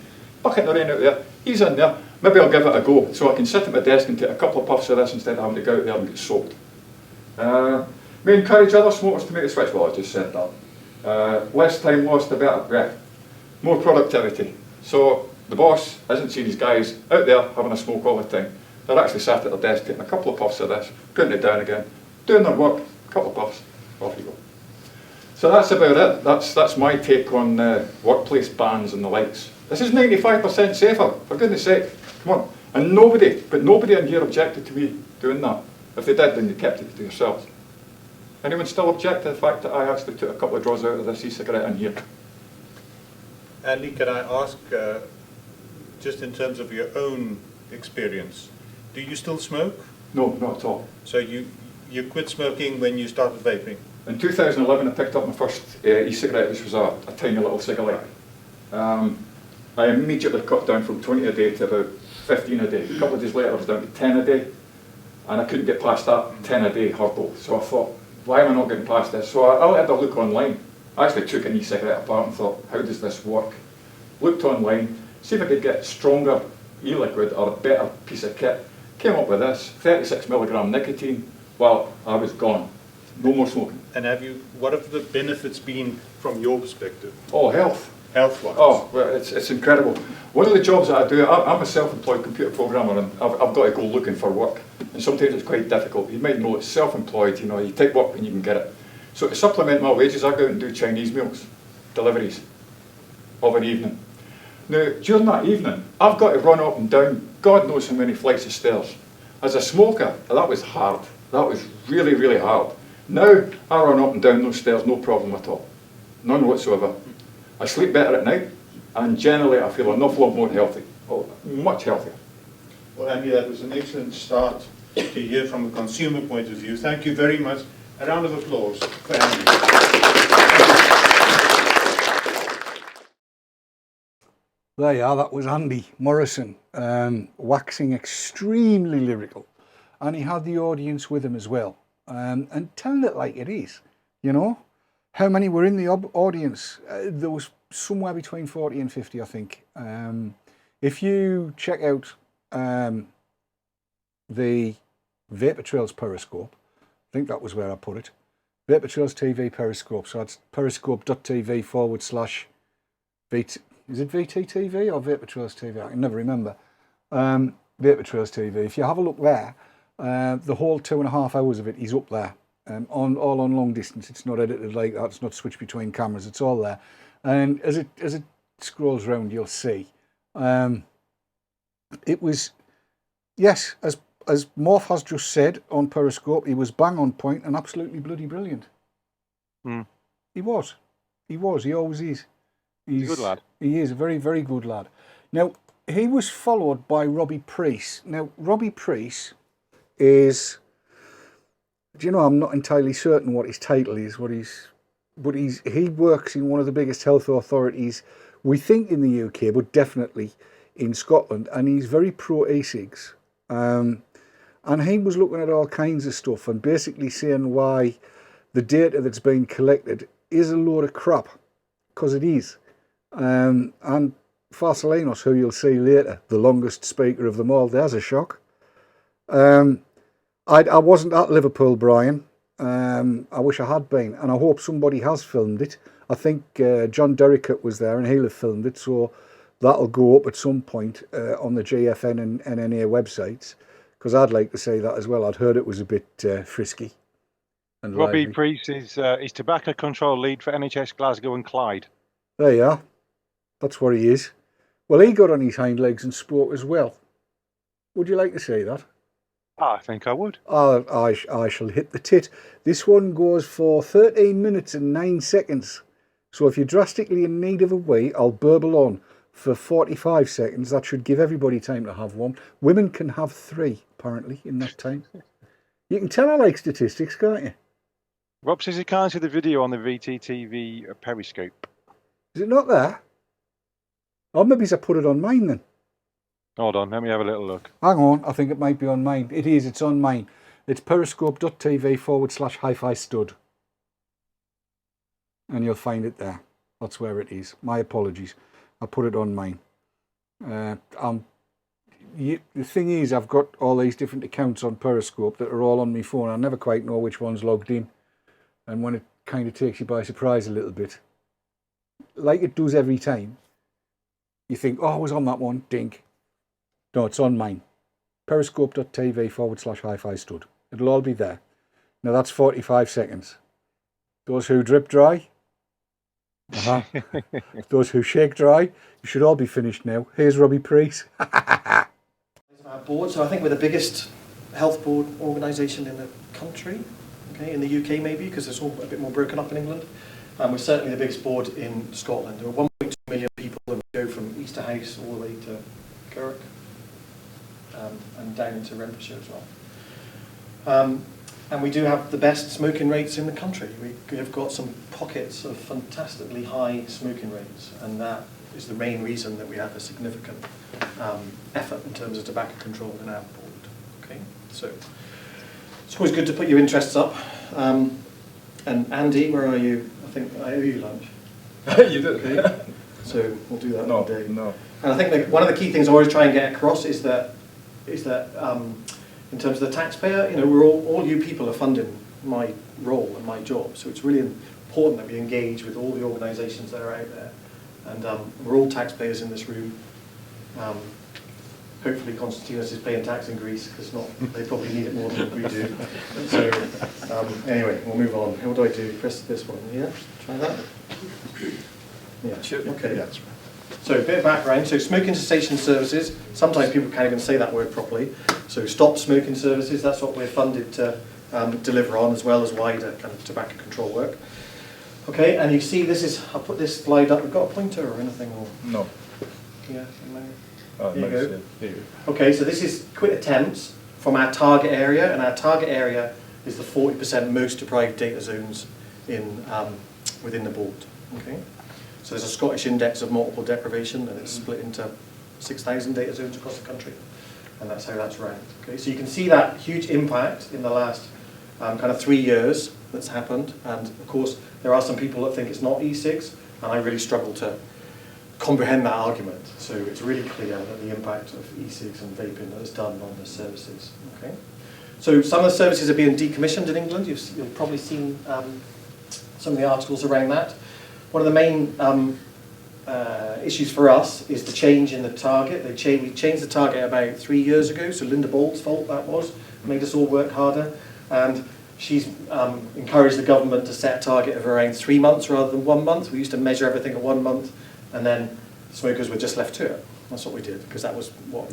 Bucketing the rain out there. He's in there. Maybe I'll give it a go so I can sit at my desk and take a couple of puffs of this instead of having to go out there and get soaked. May encourage other smokers to make the switch. Well, I just said that. Less time lost, a better breath. More productivity. So the boss isn't seeing his guys out there having a smoke all the time. They're actually sat at their desk taking a couple of puffs of this, putting it down again, doing their work, a couple of puffs, off you go. So that's about it. That's my take on workplace bans and the likes. This is 95% safer, for goodness sake. Come on. And nobody in here objected to me doing that. If they did, then you kept it to yourselves. Anyone still object to the fact that I actually took a couple of draws out of this e-cigarette in here? Andy, can I ask, just in terms of your own experience, do you still smoke? No, not at all. So you quit smoking when you started vaping? In 2011 I picked up my first e-cigarette, which was a tiny little cigarette. I immediately cut down from 20 a day to about 15 a day. A couple of days later I was down to 10 a day, and I couldn't get past that 10 a day hurdle. So I thought, why am I not getting past this? So I had a look online. I actually took an e-cigarette apart and thought, how does this work? Looked online, see if I could get stronger e-liquid or a better piece of kit. Came up with this, 36 milligram nicotine. Well, I was gone. No more smoking. And what have the benefits been from your perspective? Oh, health. Health-wise? Oh, well, it's incredible. One of the jobs that I do, I'm a self-employed computer programmer, and I've got to go looking for work. And sometimes it's quite difficult. You might know it's self-employed, you take work when you can get it. So to supplement my wages, I go out and do Chinese meals, deliveries of an evening. Now, during that evening, I've got to run up and down God knows how many flights of stairs. As a smoker, that was hard. That was really, really hard. Now, I run up and down those stairs, no problem at all. None whatsoever. I sleep better at night, and generally I feel an awful lot more healthy. Oh, much healthier. Well, Andy, that was an excellent start to hear from a consumer point of view. Thank you very much. A round of applause for Andy. There you are, that was Andy Morrison, waxing extremely lyrical. And he had the audience with him as well. And telling it like it is, How many were in the audience? There was somewhere between 40 and 50, I think. If you check out the Vapor Trails Periscope, I think that was where I put it. Vapor Trails TV Periscope. So that's periscope.tv/VT. Is it VTTV or Vapor Trails TV? I can never remember. Vapor Trails TV. If you have a look there, the whole 2.5 hours of it is up there. All on long distance. It's not edited like that. It's not switched between cameras. It's all there. And as it scrolls round, you'll see. It was, yes, as Morph has just said on Periscope, he was bang on point and absolutely bloody brilliant. Mm. He was. He always is. He's a good lad. He is a very, very good lad. Now, he was followed by Robbie Preece. Now, Robbie Preece is, I'm not entirely certain what his title is, but he works in one of the biggest health authorities, we think in the UK, but definitely in Scotland, and he's very pro e-cigs. And he was looking at all kinds of stuff and basically saying why the data that's being collected is a load of crap, because it is. And Farsalinos, who you'll see later, the longest speaker of them all, there's a shock. I wasn't at Liverpool, Brian. I wish I had been, and I hope somebody has filmed it. I think John Derrickett was there, and he'll have filmed it, so that'll go up at some point on the GFN and NNA websites, because I'd like to say that as well. I'd heard it was a bit frisky. And Robbie lively. Preece is tobacco control lead for NHS Glasgow and Clyde. There you are. That's what he is. Well, he got on his hind legs and spoke as well. Would you like to say that? I think I would. I shall hit the tit. This one goes for 13 minutes and 9 seconds. So if you're drastically in need of a wee, I'll burble on for 45 seconds. That should give everybody time to have one. Women can have 3, apparently, in that time. You can tell I like statistics, can't you? Rob says he can't see the video on the VTTV Periscope. Is it not there? Or maybe I put it on mine then. Hold on, let me have a little look. Hang on, I think it might be on mine. It is, it's on mine. It's periscope.tv/hi-fi stud. And you'll find it there. That's where it is. My apologies. I put it on mine. The thing is, I've got all these different accounts on Periscope that are all on my phone. I never quite know which one's logged in. And when it kind of takes you by surprise a little bit, like it does every time, you think, oh, I was on that one, dink. No, it's on mine. Periscope.tv/hi-fi stud. It'll all be there. Now that's 45 seconds. Those who drip dry, those who shake dry, you should all be finished now. Here's Robbie Preece. Our board, so I think we're the biggest health board organisation in the country, okay, in the UK maybe, because it's all a bit more broken up in England. And we're certainly the biggest board in Scotland. There are 1.2 million people that go from Easterhouse all the way to Kirk and down into Renfrewshire as well. And we do have the best smoking rates in the country. We have got some pockets of fantastically high smoking rates, and that is the main reason that we have a significant effort in terms of tobacco control in our board. Okay, so it's always good to put your interests up. And Andy, where are you? I think I owe you lunch. You did. Okay. So we'll do that one day. No. And I think that one of the key things I always try and get across is that in terms of the taxpayer, you know, we're all you people are funding my role and my job. So it's really important that we engage with all the organisations that are out there. And we're all taxpayers in this room. Hopefully Constantinos is paying tax in Greece, because they probably need it more than we do. So anyway, we'll move on. What do I do? Press this one. Yeah, try that. Yeah. Sure. Okay. Yeah. So a bit of background. So smoking cessation services. Sometimes people can't even say that word properly. So stop smoking services. That's what we're funded to deliver on, as well as wider kind of tobacco control work. Okay, and you see this is. I'll put this slide up. We've got a pointer or anything? Or No. yeah. Oh, Here you nice, go. yeah. There you go. Okay, so this is quit attempts from our target area, and our target area is the 40% most deprived data zones in within the board. Okay, so there's a Scottish index of multiple deprivation, and it's split into 6,000 data zones across the country, and that's how that's ranked. Okay, so you can see that huge impact in the last kind of 3 years that's happened, and of course there are some people that think it's not e-cigs, and I really struggle to comprehend that argument. So it's really clear that the impact of e-cigs and vaping that is done on the services. Okay, so some of the services are being decommissioned in England. You've probably seen some of the articles around that. One of the main issues for us is the change in the target. We changed the target about 3 years ago, so Linda Bald's fault that was, made us all work harder, and she's encouraged the government to set a target of around 3 months rather than 1 month. We used to measure everything at 1 month, and then smokers were just left to it. That's what we did, because that was what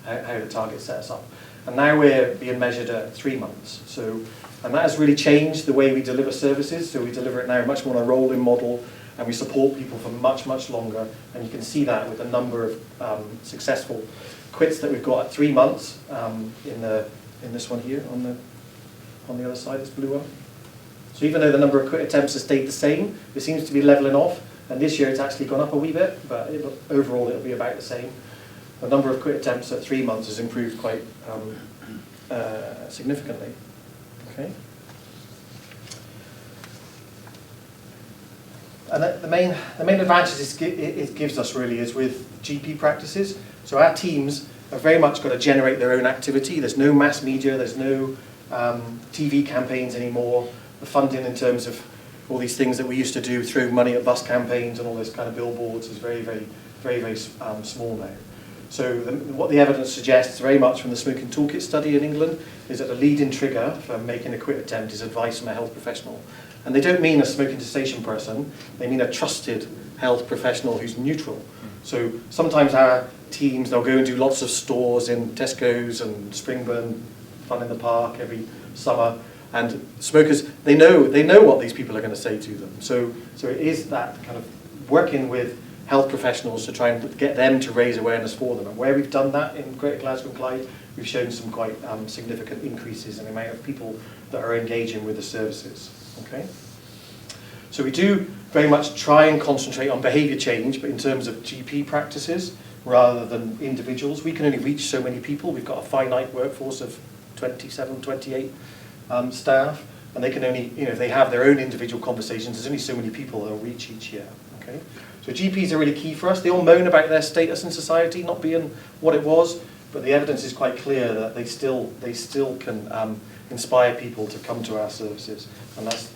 how the target set us up. And now we're being measured at 3 months. So, and that has really changed the way we deliver services. So we deliver it now much more on a rolling model, and we support people for much, much longer. And you can see that with the number of successful quits that we've got at 3 months in this one here on the other side, this blue one. So even though the number of quit attempts has stayed the same, it seems to be levelling off. And this year it's actually gone up a wee bit, but overall it'll be about the same. The number of quit attempts at 3 months has improved quite significantly. Okay. And the main advantage it gives us really is with GP practices. So our teams have very much got to generate their own activity. There's no mass media, there's no TV campaigns anymore. The funding in terms of all these things that we used to do through money at bus campaigns and all this kind of billboards is very small now. So what the evidence suggests very much from the Smoking Toolkit study in England is that the leading trigger for making a quit attempt is advice from a health professional. And they don't mean a smoking cessation person, they mean a trusted health professional who's neutral. So sometimes our teams, they'll go and do lots of stores in Tesco's and Springburn, Fun in the Park every summer. And smokers, they know what these people are going to say to them. So it is that kind of working with health professionals to try and get them to raise awareness for them. And where we've done that in Greater Glasgow and Clyde, we've shown some quite significant increases in the amount of people that are engaging with the services. Okay. So we do very much try and concentrate on behaviour change, but in terms of GP practices rather than individuals. We can only reach so many people. We've got a finite workforce of 27, 28 staff, and they can only, if they have their own individual conversations, there's only so many people they'll reach each year. Okay? So GPs are really key for us. They all moan about their status in society not being what it was, but the evidence is quite clear that they still can inspire people to come to our services, and that's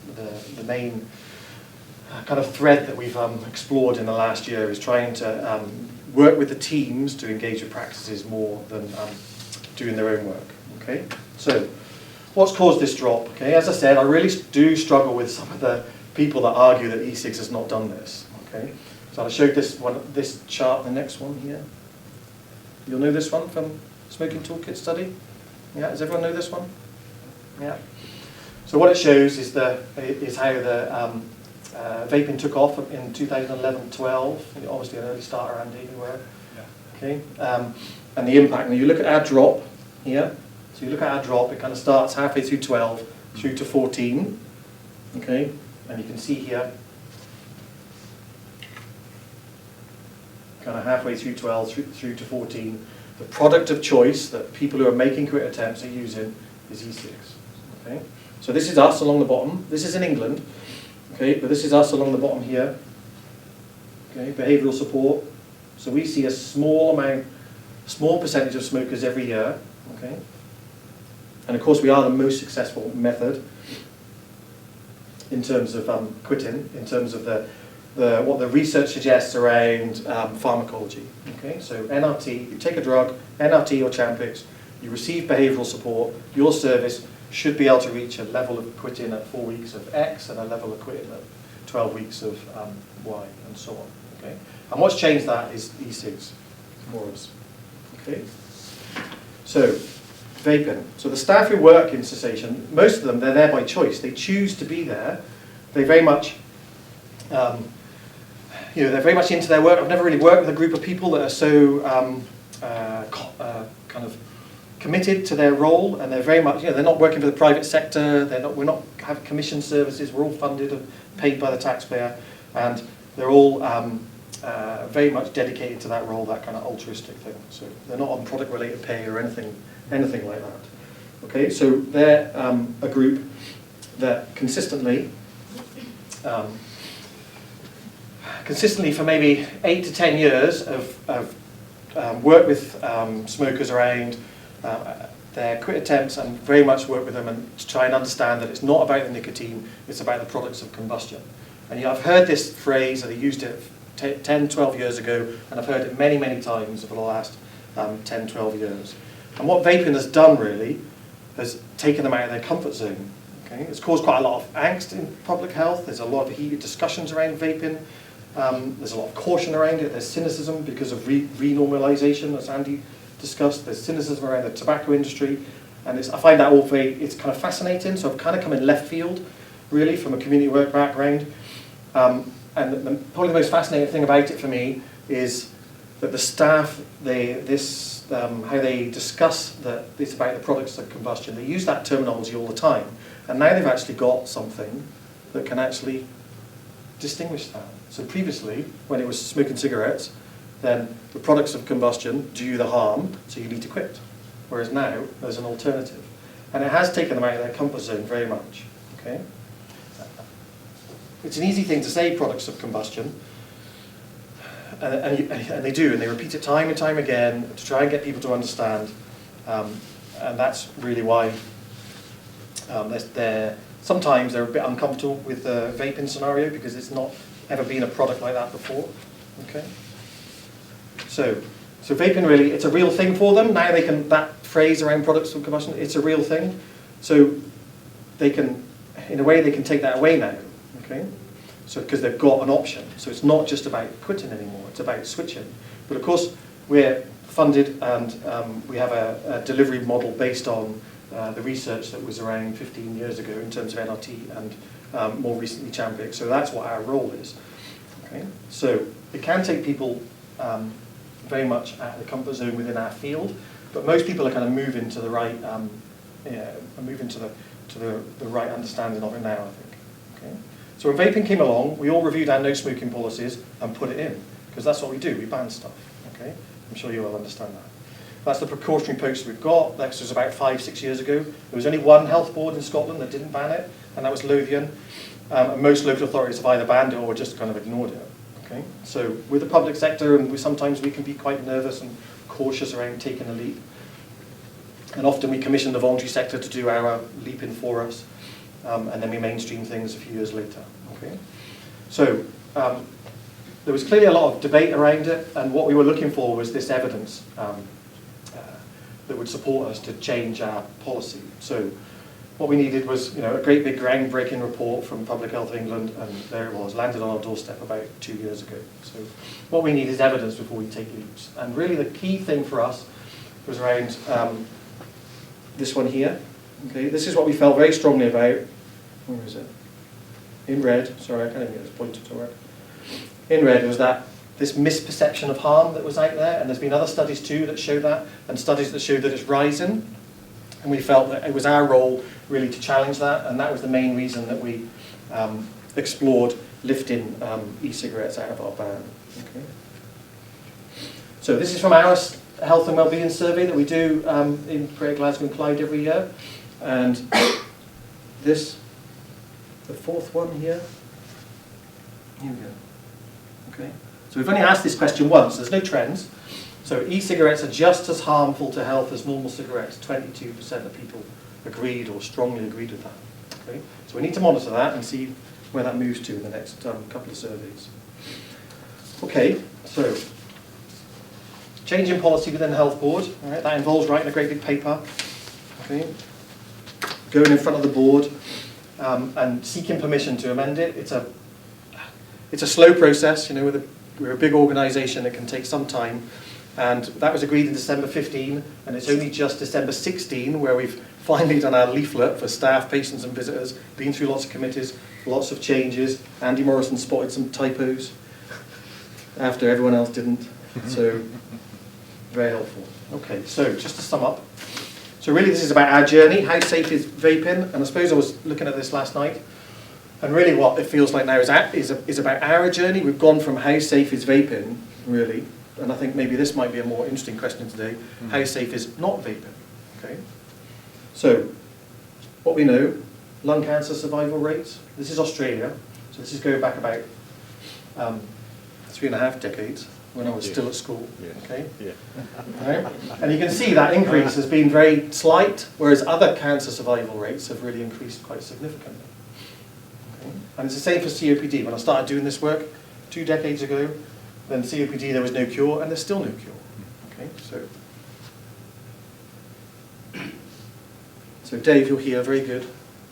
the main kind of thread that we've explored in the last year, is trying to work with the teams to engage with practices more than doing their own work. Okay, so what's caused this drop? Okay, as I said, I really do struggle with some of the people that argue that e-cigs has not done this. Okay, so I showed this chart, the next one here. You'll know this one from Smoking Toolkit study. Yeah, does everyone know this one? Yeah. So what it shows is how the vaping took off in 2011-12. Obviously an early start around everywhere. Yeah. Okay. And the impact. When you look at our drop here, so you look at our drop, it kind of starts halfway through 12 through to 14. Okay. And you can see here, kind of halfway through 12 through to 14, the product of choice that people who are making quit attempts are using is e-cigs. Okay. So this is us along the bottom. This is in England. Okay, but this is us along the bottom here. Okay, behavioural support. So we see a small percentage of smokers every year. Okay, and of course we are the most successful method in terms of quitting, in terms of what the research suggests around pharmacology. Okay, so NRT, you take a drug, NRT or Champix, you receive behavioural support, your service should be able to reach a level of quitting at 4 weeks of X and a level of quitting at 12 weeks of Y, and so on. Okay, and what's changed that is e-cigs for us. Okay, so vaping. So the staff who work in cessation, most of them, they're there by choice. They choose to be there. They very much, they're very much into their work. I've never really worked with a group of people that are so kind of committed to their role, and they're very much, they're not working for the private sector. We're not have commission services. We're all funded and paid by the taxpayer, and they're all very much dedicated to that role, that kind of altruistic thing. So they're not on product-related pay or anything like that. Okay, so they're a group that consistently for maybe 8 to 10 years have worked with smokers around their quit attempts, and very much work with them and to try and understand that it's not about the nicotine, it's about the products of combustion. And I've heard this phrase, and I used it 10, 12 years ago, and I've heard it many, many times over the last 10, 12 years. And what vaping has done really has taken them out of their comfort zone. Okay? It's caused quite a lot of angst in public health. There's a lot of heated discussions around vaping. There's a lot of caution around it. There's cynicism because of renormalisation, as Andy discussed. There's cynicism around the tobacco industry, and I find that all it's kind of fascinating. So I've kind of come in left field, really, from a community work background. And probably the most fascinating thing about it for me is that the staff, how they discuss that it's about the products of combustion. They use that terminology all the time, and now they've actually got something that can actually distinguish that. So previously, when it was smoking cigarettes, then the products of combustion do you the harm, so you need to quit. Whereas now, there's an alternative. And it has taken them out of their comfort zone very much. Okay? It's an easy thing to say, products of combustion, and they do, and they repeat it time and time again to try and get people to understand, and that's really why sometimes they're a bit uncomfortable with the vaping scenario, because it's not ever been a product like that before. Okay, so vaping really, it's a real thing for them now. They can, that phrase around products of combustion, it's a real thing. So they can, in a way, they can take that away now. Okay, so because they've got an option. So it's not just about quitting anymore, it's about switching. But of course, we're funded, and we have a delivery model based on the research that was around 15 years ago in terms of NRT and more recently Champix. So that's what our role is. Okay, so it can take people very much out of the comfort zone within our field, but most people are kind of moving to the right, moving to the right understanding of it now, I think. Okay. So when vaping came along, we all reviewed our no smoking policies and put it in, because that's what we do, we ban stuff, okay? I'm sure you all understand that. That's the precautionary post we've got. That was about 5-6 years ago. There was only one health board in Scotland that didn't ban it, and that was Lothian. And most local authorities have either banned it or just kind of ignored it. Okay? So with the public sector, and sometimes we can be quite nervous and cautious around taking a leap. And often we commission the voluntary sector to do our leaping for us, and then we mainstream things a few years later. Okay? So there was clearly a lot of debate around it, and what we were looking for was this evidence that would support us to change our policy. So what we needed was, a great big groundbreaking report from Public Health England, and there it was, landed on our doorstep about 2 years ago. So what we need is evidence before we take leaps. And really the key thing for us was around this one here. Okay, this is what we felt very strongly about. Where is it? In red, sorry, I can't even get this pointer to work. In red was that this misperception of harm that was out there, and there's been other studies too that show that, and studies that show that it's rising. And we felt that it was our role really to challenge that, and that was the main reason that we explored lifting e-cigarettes out of our ban. Okay. So this is from our health and wellbeing survey that we do in Greater Glasgow and Clyde every year. And this, the fourth one here we go. Okay. So we've only asked this question once, there's no trends. So e-cigarettes are just as harmful to health as normal cigarettes. 22% of people agreed or strongly agreed with that. Okay? So we need to monitor that and see where that moves to in the next couple of surveys. Okay, so change in policy within the health board. All right, that involves writing a great big paper. Okay, going in front of the board and seeking permission to amend it. It's a slow process. We're a big organisation. It can take some time. And that was agreed in December 15, and it's only just December 16 where we've finally done our leaflet for staff, patients and visitors, been through lots of committees, lots of changes. Andy Morrison spotted some typos after everyone else didn't, so very helpful. Okay, so just to sum up. So really this is about our journey, how safe is vaping, and I suppose I was looking at this last night, and really what it feels like now is about our journey. We've gone from how safe is vaping, really, and I think maybe this might be a more interesting question today, how safe is not vaping, okay? So, what we know, lung cancer survival rates, this is Australia, so this is going back about 3.5 decades, when I was still at school, okay? Yeah. Right? And you can see that increase has been very slight, whereas other cancer survival rates have really increased quite significantly. Okay? And it's the same for COPD. When I started doing this work 2 decades ago, then COPD there was no cure, and there's still no cure. Okay, so Dave, you're here, very good.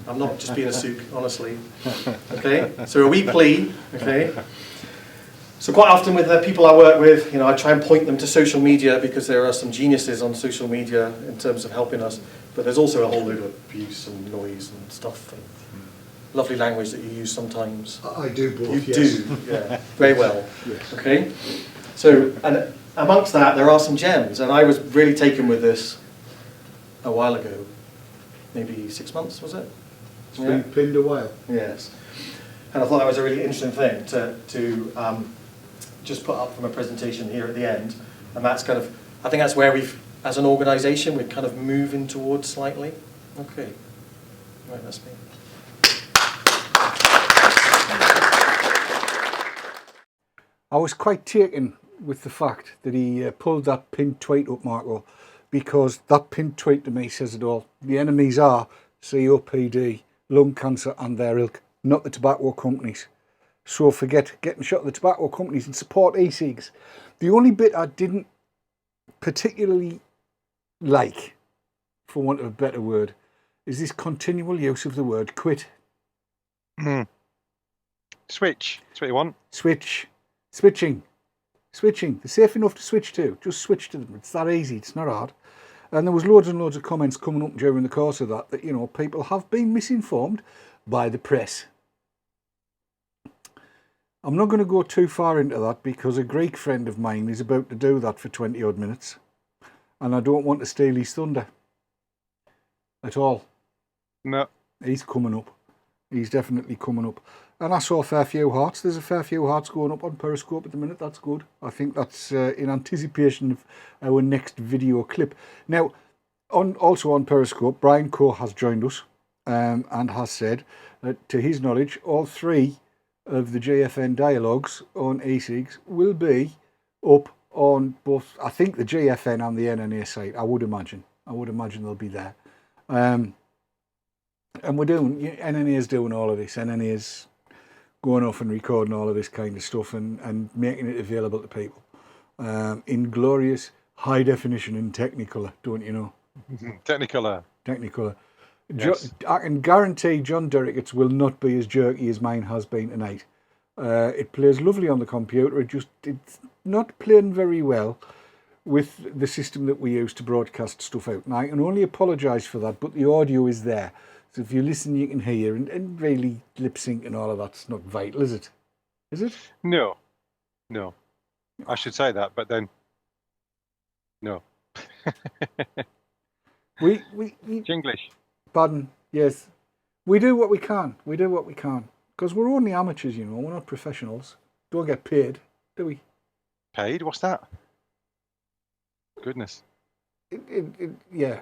I'm not just being a sook, honestly. Okay, so a wee plea. Okay, so quite often with the people I work with, I try and point them to social media because there are some geniuses on social media in terms of helping us, but there's also a whole load of abuse and noise and stuff. And lovely language that you use sometimes. I do both, You yes. do, yeah, very well. Yes. Okay, so and amongst that there are some gems, and I was really taken with this a while ago, maybe 6 months, was it? It's been pinned a while. Yes, and I thought that was a really interesting thing to just put up from a presentation here at the end, and that's kind of, I think that's where we've, as an organisation, we're kind of moving towards slightly. Okay, right, that's me. I was quite taken with the fact that he pulled that pinned tweet up, Marco, because that pinned tweet to me says it all. The enemies are COPD, lung cancer and their ilk, not the tobacco companies. So forget getting shot at the tobacco companies and support e-cigs. The only bit I didn't particularly like, for want of a better word, is this continual use of the word quit. Switch. That's what you want. Switching. They're safe enough to switch to. Just switch to them. It's that easy. It's not hard. And there was loads and loads of comments coming up during the course of that people have been misinformed by the press. I'm not going to go too far into that because a Greek friend of mine is about to do that for 20 odd minutes. And I don't want to steal his thunder. At all. No. He's coming up. He's definitely coming up. And I saw a fair few hearts. There's a fair few hearts going up on Periscope at the minute. That's good. I think that's in anticipation of our next video clip. Now, also on Periscope, Brian Coe has joined us and has said that, to his knowledge, all 3 of the JFN dialogues on e-cigs will be up on both, I think, the JFN and the NNA site. I would imagine they'll be there. And we're doing, NNA is doing all of this. NNA is going off and recording all of this kind of stuff and making it available to people in glorious high definition and Technicolor, don't you know? Technicolor. Yes. I can guarantee John Derrickett's will not be as jerky as mine has been tonight. It plays lovely on the computer. It's not playing very well with the system that we use to broadcast stuff out. And I can only apologise for that, but the audio is there. So if you listen, you can hear, and really lip sync and all of that's not vital, is it? Is it? No. I should say that, but then, no. we It's English. Pardon? Yes. We do what we can. Because we're only amateurs, you know. We're not professionals. Don't get paid, do we? Paid? What's that? Goodness. Yeah.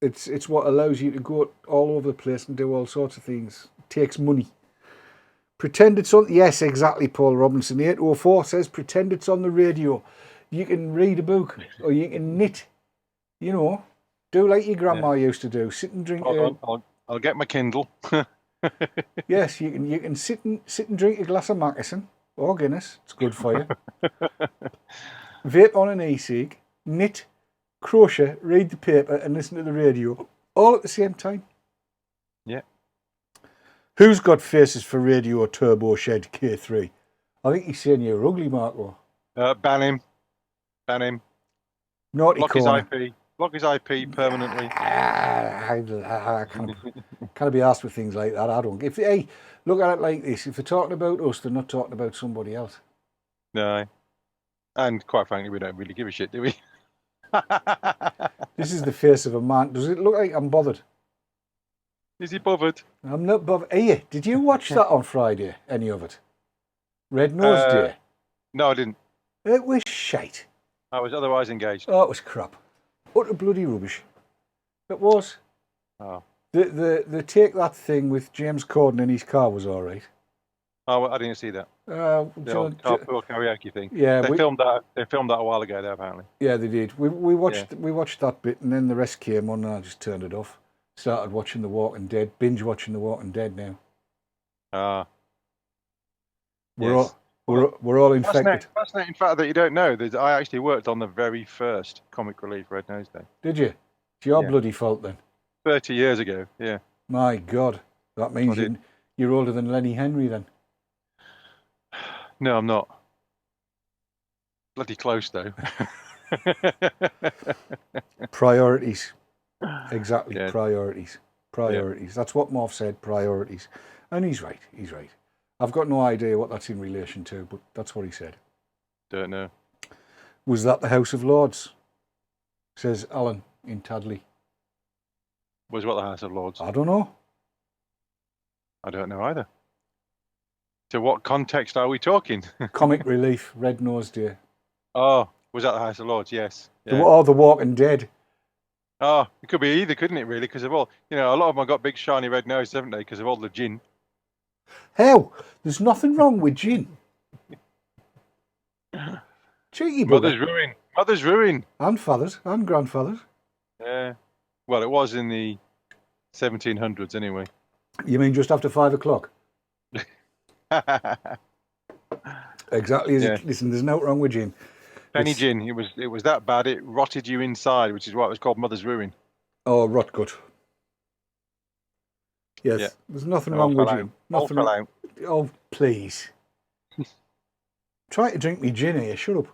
It's what allows you to go all over the place and do all sorts of things. It takes money. Pretend it's on... Yes, exactly, Paul Robinson. 804 says pretend it's on the radio. You can read a book or you can knit. You know, do like your grandma used to do. Sit and drink... I'll get my Kindle. Yes, you can sit and drink a glass of Mackerson or Guinness. It's good for you. Vape on an e-cig, knit, crochet, read the paper and listen to the radio all at the same time. Yeah. Who's got faces for Radio Turbo Shed K3? I think he's saying you're ugly, Marco. Ban him. Naughty Block corner. his IP. Block his IP permanently. I can't be asked with things like that. I don't. Hey, look at it like this. If they're talking about us, they're not talking about somebody else. No. And quite frankly, we don't really give a shit, do we? This is the face of a man. Does it look like I'm bothered? Is he bothered? I'm not bothered. Hey, did you watch that on Friday? Any of it? Red Nose Day? No, I didn't. It was shite. I was otherwise engaged. Oh, it was crap. Utter bloody rubbish. It was. Oh. The Take That thing with James Corden in his car was all right. Oh, I didn't see that. The old carpool karaoke thing. Yeah, they filmed that. They filmed that a while ago, though, apparently. Yeah, they did. We watched that bit, and then the rest came on, and I just turned it off. Started watching The Walking Dead. Binge watching The Walking Dead now. Ah. We're all infected. Fascinating fact that you don't know that I actually worked on the very first Comic Relief Red Nose Day. Did you? It's your bloody fault then. 30 years ago. Yeah. My God, that means you're older than Lenny Henry then. No, I'm not. Bloody close though. Priorities. Exactly. Yeah. Priorities. That's what Morph said. Priorities, and he's right. I've got no idea what that's in relation to, but that's what he said. Don't know. Was that the House of Lords? Says Alan in Tadley. Was what the House of Lords? I don't know. I don't know either. To what context are we talking? Comic Relief, Red Nose Day. Oh, was that the House of Lords? Yes. Yeah. The Walking Dead. Oh, it could be either, couldn't it? Really, because of all, a lot of them have got big shiny red noses, haven't they? Because of all the gin. Hell, there's nothing wrong with gin. Cheeky bugger. Mother's ruin. And fathers and grandfathers. Yeah. Well, it was in the 1700s anyway. You mean just after 5 o'clock? Exactly. Listen, there's no wrong with gin. Penny gin. It was that bad. It rotted you inside, which is why it was called Mother's Ruin. Oh, rot gut. Yes, yeah. There's nothing wrong with gin. Nothing wrong. Oh, please. Try to drink me gin here. Shut up.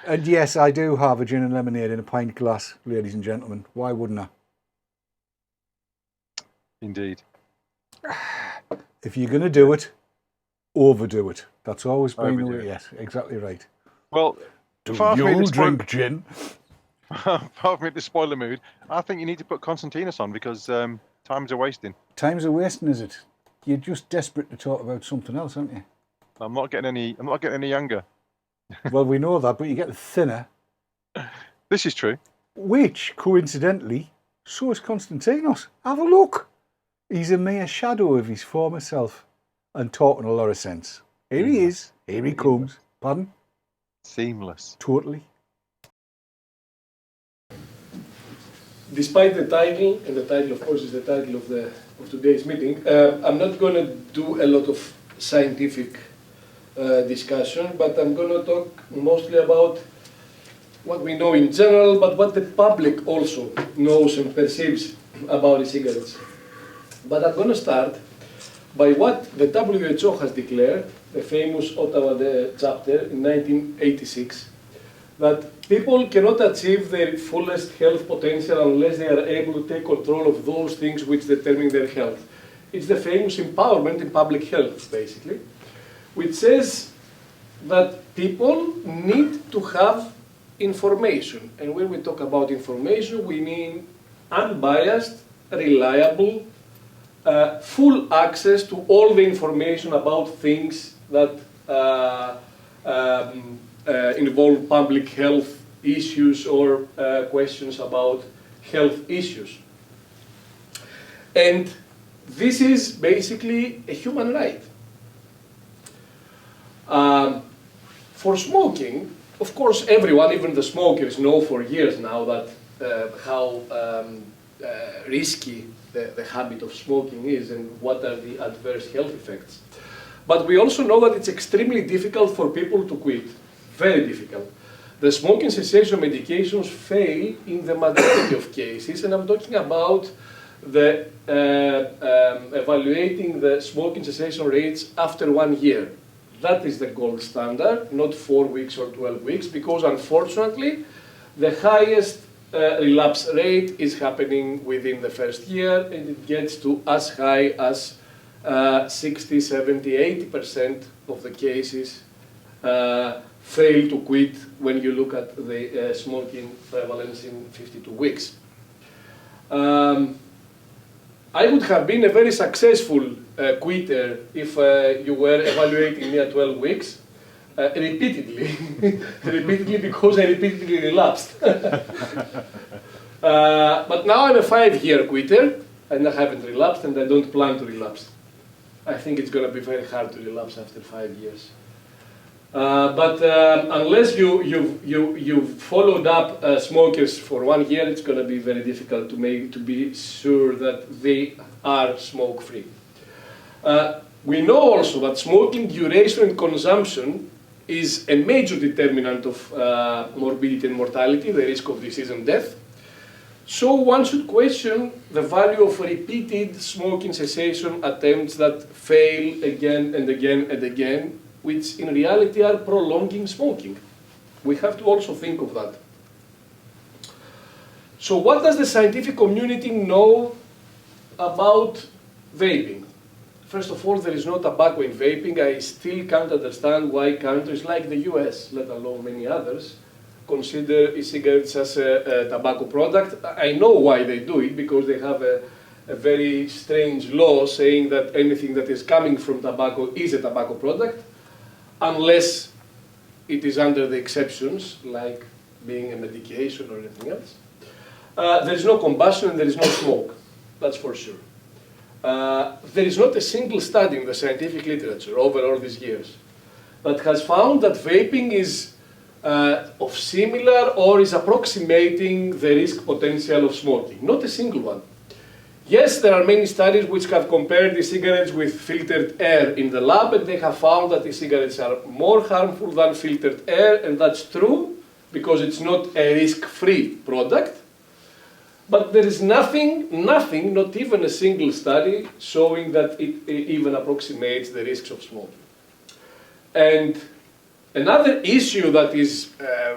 And yes, I do have a gin and lemonade in a pint glass, ladies and gentlemen. Why wouldn't I? Indeed. If you're going to do it, overdo it. That's always been the way. Yes, exactly right. Well, do you drink gin? Apart from it to spoil the mood, I think you need to put Constantinus on because times are wasting. Times are wasting, is it? you're just desperate to talk about something else, aren't you? I'm not getting any younger. Well, we know that, but you get thinner, This is true. which, coincidentally, so is Konstantinos. Have a look. He's a mere shadow of his former self and talking a lot of sense. Here he is. Here he comes. Pardon? Seamless. Totally. Despite the title, and the title, of course, is the title of today's meeting, I'm not going to do a lot of scientific discussion, but I'm going to talk mostly about what we know in general, but what the public also knows and perceives about e-cigarettes. But I'm going to start by what the WHO has declared, the famous Ottawa chapter in 1986, that people cannot achieve their fullest health potential unless they are able to take control of those things which determine their health. It's the famous empowerment in public health, basically, which says that people need to have information. And when we talk about information, we mean unbiased, reliable, full access to all the information about things that involve public health issues or questions about health issues. And this is basically a human right. For smoking, of course, everyone, even the smokers, know for years now that how risky the habit of smoking is and what are the adverse health effects. But we also know that it's extremely difficult for people to quit. Very difficult. The smoking cessation medications fail in the majority of cases, and I'm talking about the evaluating the smoking cessation rates after 1 year. That is the gold standard, not 4 weeks or 12 weeks, because unfortunately, the highest relapse rate is happening within the first year, and it gets to as high as 60, 70, 80% of the cases fail to quit when you look at the smoking prevalence in 52 weeks. I would have been a very successful quitter if you were evaluating me at 12 weeks, repeatedly, repeatedly because I repeatedly relapsed. But now I'm a 5-year quitter, and I haven't relapsed, and I don't plan to relapse. I think it's going to be very hard to relapse after 5 years. But unless you've followed up smokers for 1 year, it's going to be very difficult to be sure that they are smoke-free. We know also that smoking duration and consumption is a major determinant of morbidity and mortality, the risk of disease and death. So one should question the value of repeated smoking cessation attempts that fail again and again and again, which in reality are prolonging smoking. We have to also think of that. So what does the scientific community know about vaping? First of all, there is no tobacco in vaping. I still can't understand why countries like the US, let alone many others, consider e-cigarettes as a tobacco product. I know why they do it, because they have a very strange law saying that anything that is coming from tobacco is a tobacco product, unless it is under the exceptions, like being a medication or anything else. There is no combustion and there is no smoke, that's for sure. There is not a single study in the scientific literature over all these years that has found that vaping is of similar or is approximating the risk potential of smoking. Not a single one. Yes, there are many studies which have compared e-cigarettes with filtered air in the lab, and they have found that e-cigarettes are more harmful than filtered air, and that's true because it's not a risk-free product. But there is nothing, not even a single study, showing that it even approximates the risks of smoking. And another issue that is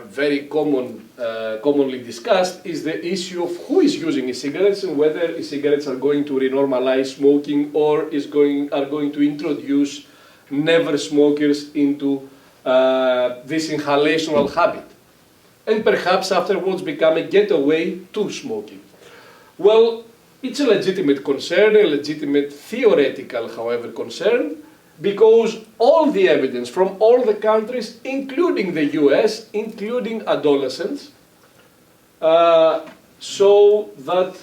very commonly discussed is the issue of who is using e-cigarettes and whether e-cigarettes are going to renormalize smoking or are going to introduce never smokers into this inhalational habit, and perhaps afterwards become a getaway to smoking. Well, It's a legitimate concern, a legitimate theoretical, however, concern, because all the evidence from all the countries, including the US, including adolescents, show that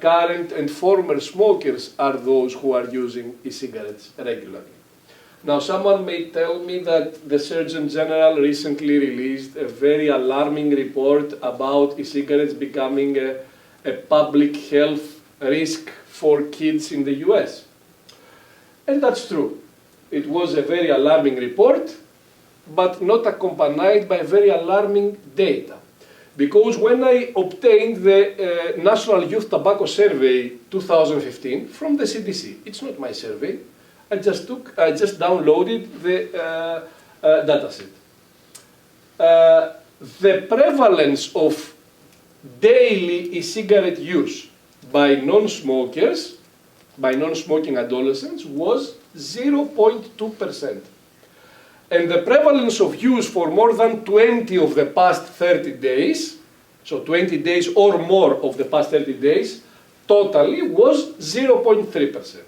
current and former smokers are those who are using e-cigarettes regularly. Now, someone may tell me that the Surgeon General recently released a very alarming report about e-cigarettes becoming a public health risk for kids in the US. And that's true. It was a very alarming report, but not accompanied by very alarming data. Because when I obtained the National Youth Tobacco Survey 2015 from the CDC, it's not my survey, I just downloaded the dataset. The prevalence of daily e-cigarette use by non-smokers, by non-smoking adolescents, was 0.2%. And the prevalence of use for more than 20 of the past 30 days, so 20 days or more of the past 30 days, totally was 0.3%.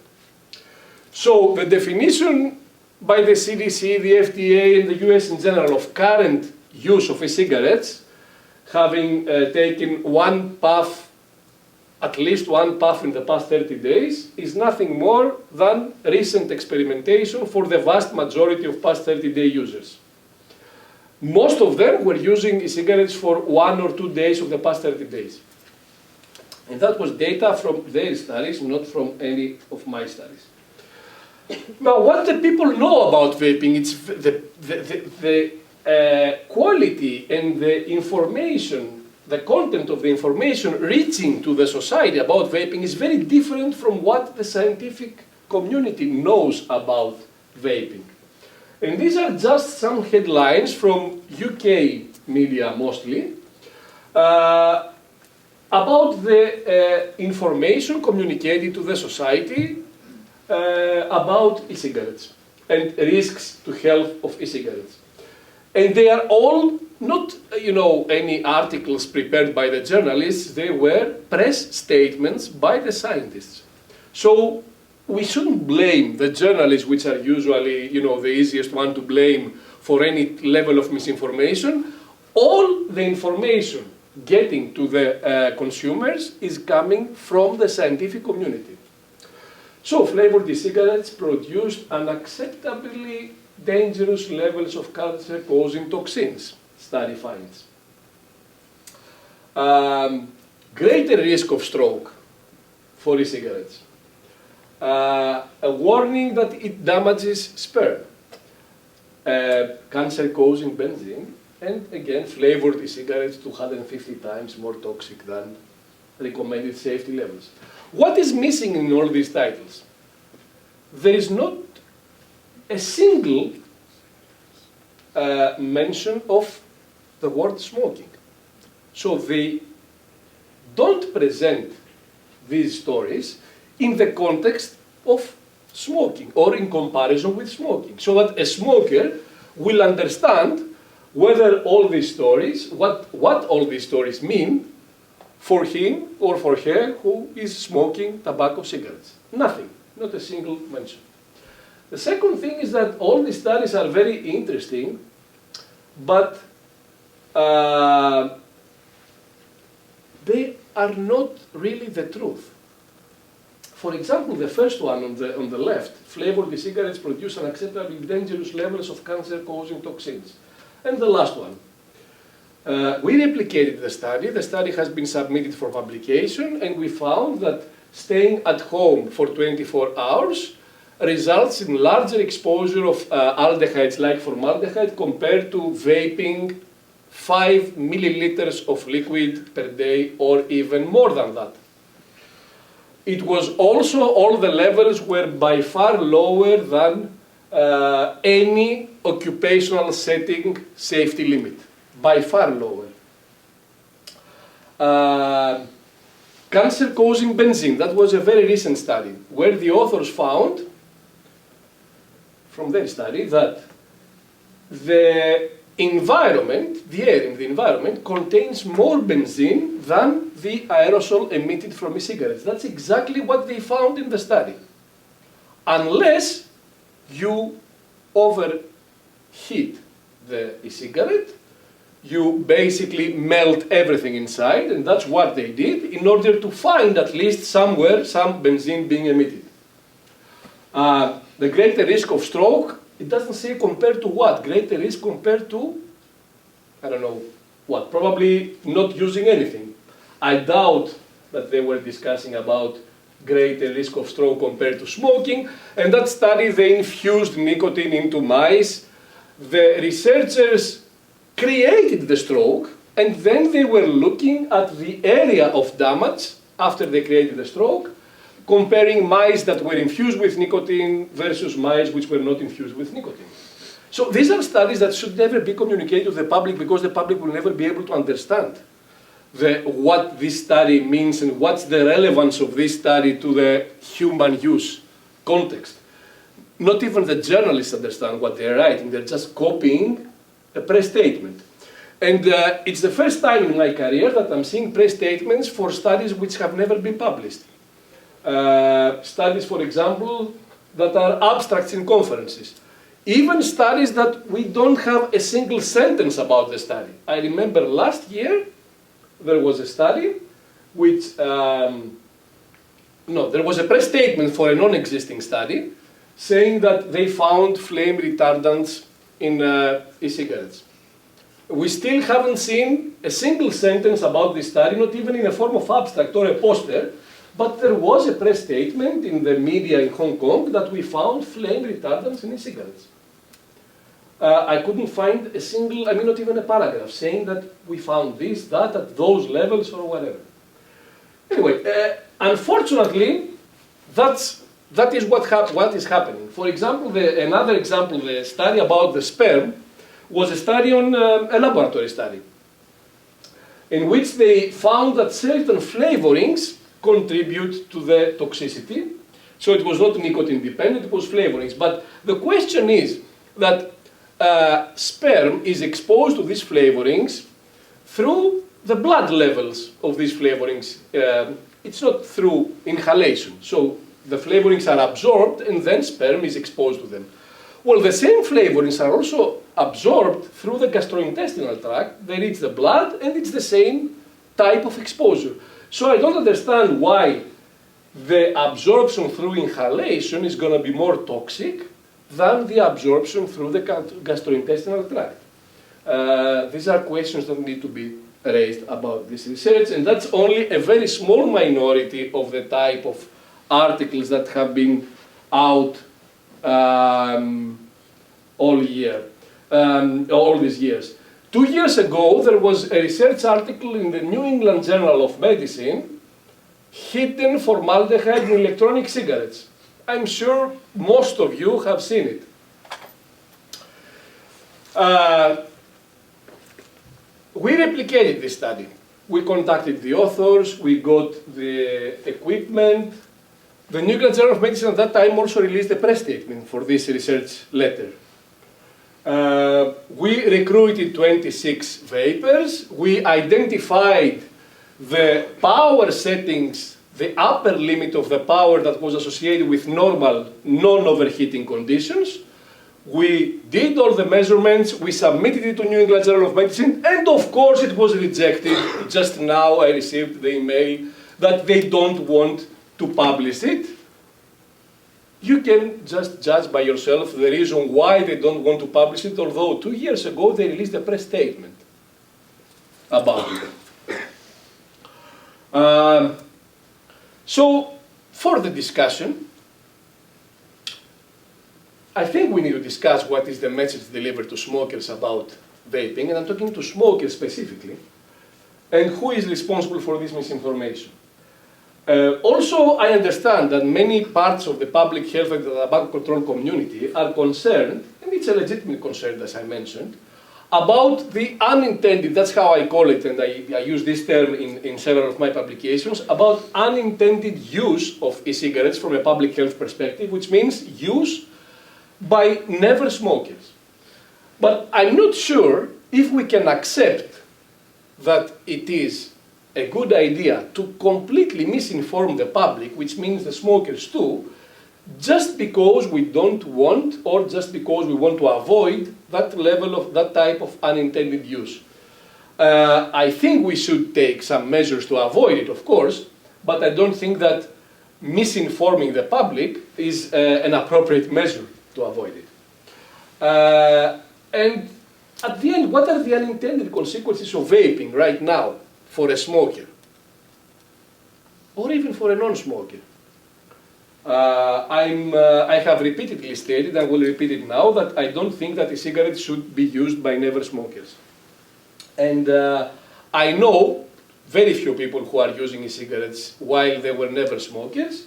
So the definition by the CDC, the FDA, and the US in general of current use of e-cigarettes, having taken one puff, at least one puff in the past 30 days, is nothing more than recent experimentation for the vast majority of past 30-day users. Most of them were using e-cigarettes for 1 or 2 days of the past 30 days. And that was data from their studies, not from any of my studies. Now, what the people know about vaping, it's the quality and the information, the content of the information reaching to the society about vaping is very different from what the scientific community knows about vaping. And these are just some headlines from UK media mostly about the information communicated to the society about e-cigarettes and risks to health of e-cigarettes. And they are all not, any articles prepared by the journalists, they were press statements by the scientists. So we shouldn't blame the journalists, which are usually, the easiest one to blame for any level of misinformation. All the information getting to the consumers is coming from the scientific community. So flavored e-cigarettes produced unacceptably dangerous levels of cancer-causing toxins, study finds. Greater risk of stroke for e-cigarettes. A warning that it damages sperm. Cancer-causing benzene. And again, flavored e-cigarettes 250 times more toxic than recommended safety levels. What is missing in all these titles? There is not a single mention of the word smoking. So they don't present these stories in the context of smoking or in comparison with smoking, so that a smoker will understand whether all these stories, what all these stories mean for him or for her who is smoking tobacco cigarettes. Nothing, not a single mention. The second thing is that all these studies are very interesting, but they are not really the truth. For example, the first one on the left, flavored e-cigarettes produce unacceptably dangerous levels of cancer-causing toxins. And the last one. We replicated the study. The study has been submitted for publication, and we found that staying at home for 24 hours results in larger exposure of aldehydes like formaldehyde compared to vaping 5 milliliters of liquid per day or even more than that. It was also, all the levels were by far lower than any occupational setting safety limit, by far lower. Cancer-causing benzene, that was a very recent study, where the authors found, from their study, that the environment, the air in the environment, contains more benzene than the aerosol emitted from e-cigarettes. That's exactly what they found in the study. Unless you overheat the e-cigarette, you basically melt everything inside, and that's what they did in order to find at least somewhere some benzene being emitted. The greater risk of stroke, it doesn't say compared to what. Greater risk compared to, I don't know what, probably not using anything. I doubt that they were discussing about greater risk of stroke compared to smoking. And that study, they infused nicotine into mice. The researchers created the stroke, and then they were looking at the area of damage after they created the stroke, comparing mice that were infused with nicotine versus mice which were not infused with nicotine. So these are studies that should never be communicated to the public, because the public will never be able to understand what this study means and what's the relevance of this study to the human use context. Not even the journalists understand what they're writing, they're just copying a press statement. And it's the first time in my career that I'm seeing press statements for studies which have never been published. Studies, for example, that are abstracts in conferences. Even studies that we don't have a single sentence about the study. I remember last year there was a study which, there was a press statement for a non-existing study saying that they found flame retardants in e-cigarettes. We still haven't seen a single sentence about this study, not even in a form of abstract or a poster, but there was a press statement in the media in Hong Kong that we found flame retardants in e-cigarettes. I couldn't find a single, not even a paragraph saying that we found this, that, at those levels or whatever. Anyway, unfortunately, that is what is happening. For example, another example, the study about the sperm, was a study on a laboratory study, in which they found that certain flavorings contribute to the toxicity. So it was not nicotine dependent, it was flavorings. But the question is that sperm is exposed to these flavorings through the blood levels of these flavorings. It's not through inhalation. So the flavorings are absorbed and then sperm is exposed to them. Well, the same flavorings are also absorbed through the gastrointestinal tract. They reach the blood, and it's the same type of exposure. So I don't understand why the absorption through inhalation is going to be more toxic than the absorption through the gastrointestinal tract. These are questions that need to be raised about this research, and that's only a very small minority of the type of articles that have been out all these years. 2 years ago, there was a research article in the New England Journal of Medicine, hidden formaldehyde in electronic cigarettes. I'm sure most of you have seen it. We replicated this study. We contacted the authors, we got the equipment. The New England Journal of Medicine at that time also released a press statement for this research letter. We recruited 26 vapors. We identified the power settings, the upper limit of the power that was associated with normal non-overheating conditions. We did all the measurements, we submitted it to New England Journal of Medicine, and of course it was rejected. Just now I received the email that they don't want to publish it. You can just judge by yourself the reason why they don't want to publish it, although 2 years ago they released a press statement about it. So, for the discussion, I think we need to discuss what is the message delivered to smokers about vaping, and I'm talking to smokers specifically, and who is responsible for this misinformation. Also, I understand that many parts of the public health and the tobacco control community are concerned, and it's a legitimate concern, as I mentioned, about the unintended, that's how I call it, and I use this term in several of my publications, about unintended use of e-cigarettes from a public health perspective, which means use by never smokers. But I'm not sure if we can accept that it is a good idea to completely misinform the public, which means the smokers too, just because we don't want, or just because we want to avoid that level of, that type of unintended use. I think we should take some measures to avoid it, of course, but I don't think that misinforming the public is an appropriate measure to avoid it. And at the end, what are the unintended consequences of vaping right now for a smoker? Or even for a non-smoker? I have repeatedly stated, and will repeat it now, that I don't think that e-cigarettes should be used by never smokers. And I know very few people who are using e-cigarettes while they were never smokers.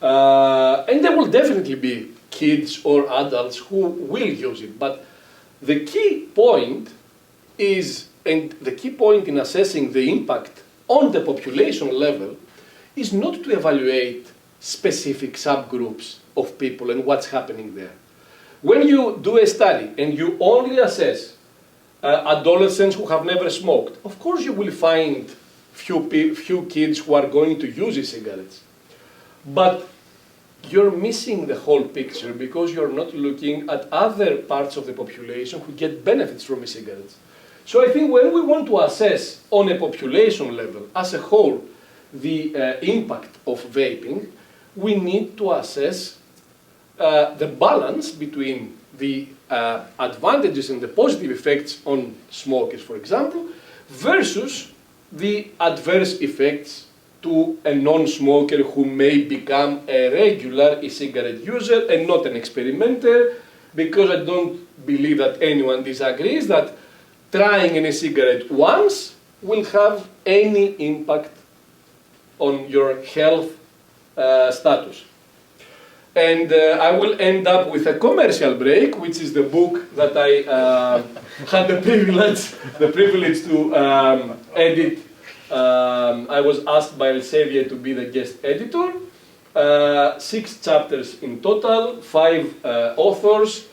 And there will definitely be kids or adults who will use it. But the key point is, and the key point in assessing the impact on the population level, is not to evaluate specific subgroups of people and what's happening there. When you do a study and you only assess adolescents who have never smoked, of course you will find few kids who are going to use e-cigarettes. But you're missing the whole picture because you're not looking at other parts of the population who get benefits from e-cigarettes. So I think when we want to assess on a population level as a whole the impact of vaping, we need to assess the balance between the advantages and the positive effects on smokers, for example, versus the adverse effects to a non-smoker who may become a regular e-cigarette user and not an experimenter, because I don't believe that anyone disagrees that trying an e-cigarette once will have any impact on your health status. And I will end up with a commercial break, which is the book that I had the privilege to edit. I was asked by Elsevier to be the guest editor. 6 chapters in total, 5 authors.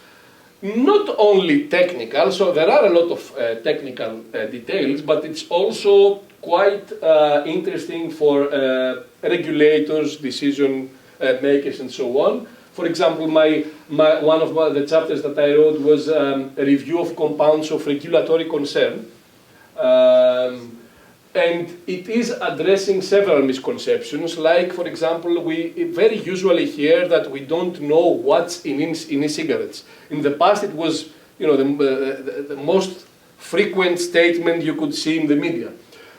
Not only technical, so there are a lot of technical details, but it's also quite interesting for regulators, decision makers, and so on. For example, one of the chapters that I wrote was a review of compounds of regulatory concern. And it is addressing several misconceptions, like, for example, we very usually hear that we don't know what's in e-cigarettes. In the past, it was, you know, the most frequent statement you could see in the media.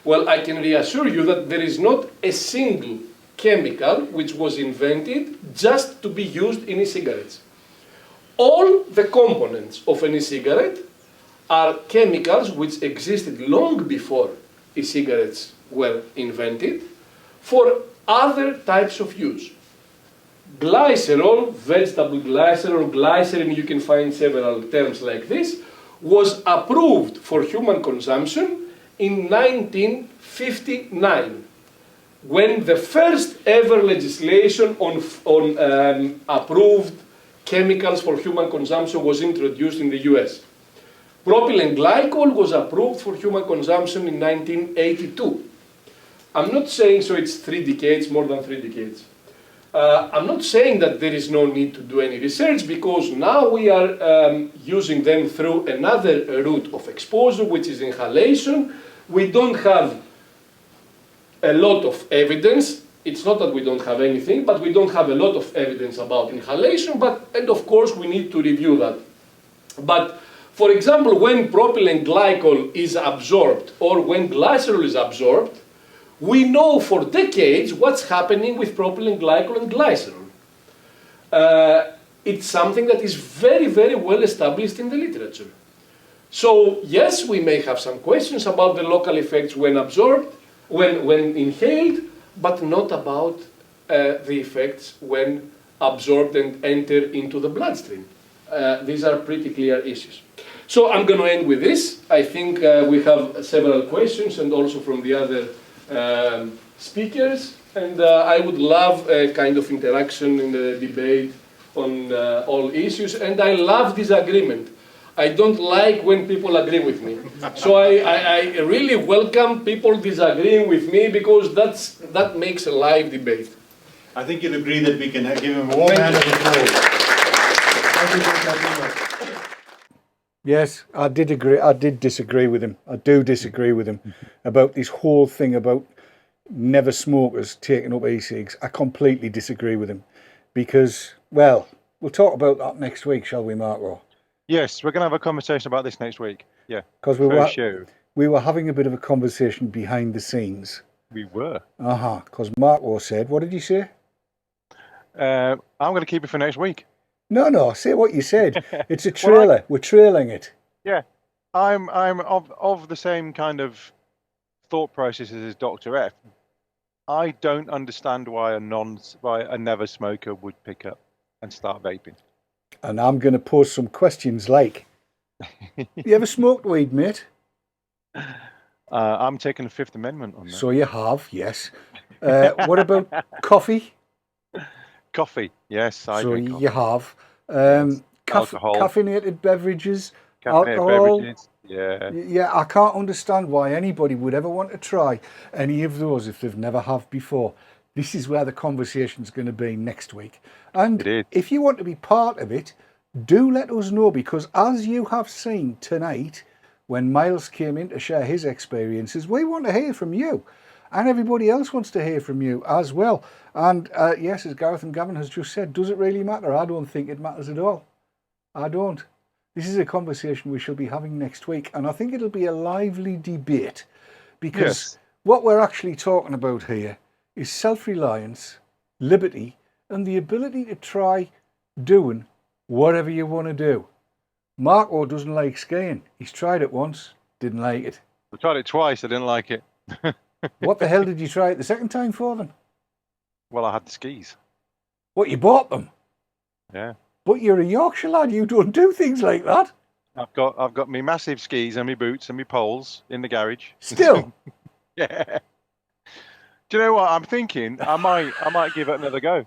Well, I can reassure you that there is not a single chemical which was invented just to be used in e-cigarettes. All the components of an e-cigarette are chemicals which existed long before e-cigarettes were invented for other types of use. Glycerol, vegetable glycerol, glycerin, you can find several terms like this, was approved for human consumption in 1959, when the first ever legislation on approved chemicals for human consumption was introduced in the US. Propylene glycol was approved for human consumption in 1982. I'm not saying, so it's 3 decades, more than 3 decades. I'm not saying that there is no need to do any research, because now we are using them through another route of exposure, which is inhalation. We don't have a lot of evidence. It's not that we don't have anything, but we don't have a lot of evidence about inhalation, and of course we need to review that. But for example, when propylene glycol is absorbed, or when glycerol is absorbed, we know for decades what's happening with propylene glycol and glycerol. It's something that is very, very well established in the literature. So yes, we may have some questions about the local effects when absorbed, when inhaled, but not about the effects when absorbed and enter into the bloodstream. These are pretty clear issues. So I'm going to end with this. I think we have several questions, and also from the other speakers, and I would love a kind of interaction in the debate on all issues, and I love disagreement. I don't like when people agree with me. So I really welcome people disagreeing with me because that makes a live debate. I think you'll agree that we can give him a warm hand of applause. Yes, I did agree. I did disagree with him. I do disagree with him about this whole thing about never smokers taking up e-cigs. I completely disagree with him because, well, we'll talk about that next week, shall we, Marco? Yes, we're going to have a conversation about this next week. Yeah. Because we were having a bit of a conversation behind the scenes. We were. Because Marco said, what did you say? I'm going to keep it for next week. No, say what you said. It's a trailer. We're trailing it. Yeah. I'm of the same kind of thought processes as Dr. F. I don't understand why a never smoker would pick up and start vaping. And I'm going to pose some questions like, you ever smoked weed, mate? I'm taking the Fifth Amendment on that. So you have, yes. What about coffee? Coffee, yes, I drink coffee. You have. Yes. Alcohol. Caffeinated beverages, Caffeinated alcohol. beverages, yeah. Yeah, I can't understand why anybody would ever want to try any of those if they've never have before. This is where the conversation's going to be next week. And if you want to be part of it, do let us know, because as you have seen tonight, when Miles came in to share his experiences, we want to hear from you. And everybody else wants to hear from you as well. And yes, as Gareth and Gavin has just said, does it really matter? I don't think it matters at all. I don't. This is a conversation we shall be having next week. And I think it'll be a lively debate, because what we're actually talking about here is self-reliance, liberty, and the ability to try doing whatever you want to do. Marco doesn't like skiing. He's tried it once, didn't like it. I tried it twice, I didn't like it. What the hell did you try it the second time for then? Well, I had the skis. What, you bought them? Yeah. But you're a Yorkshire lad, you don't do things like that. I've got me massive skis and me boots and me poles in the garage. Still? Yeah. Do you know what I'm thinking? I might give it another go.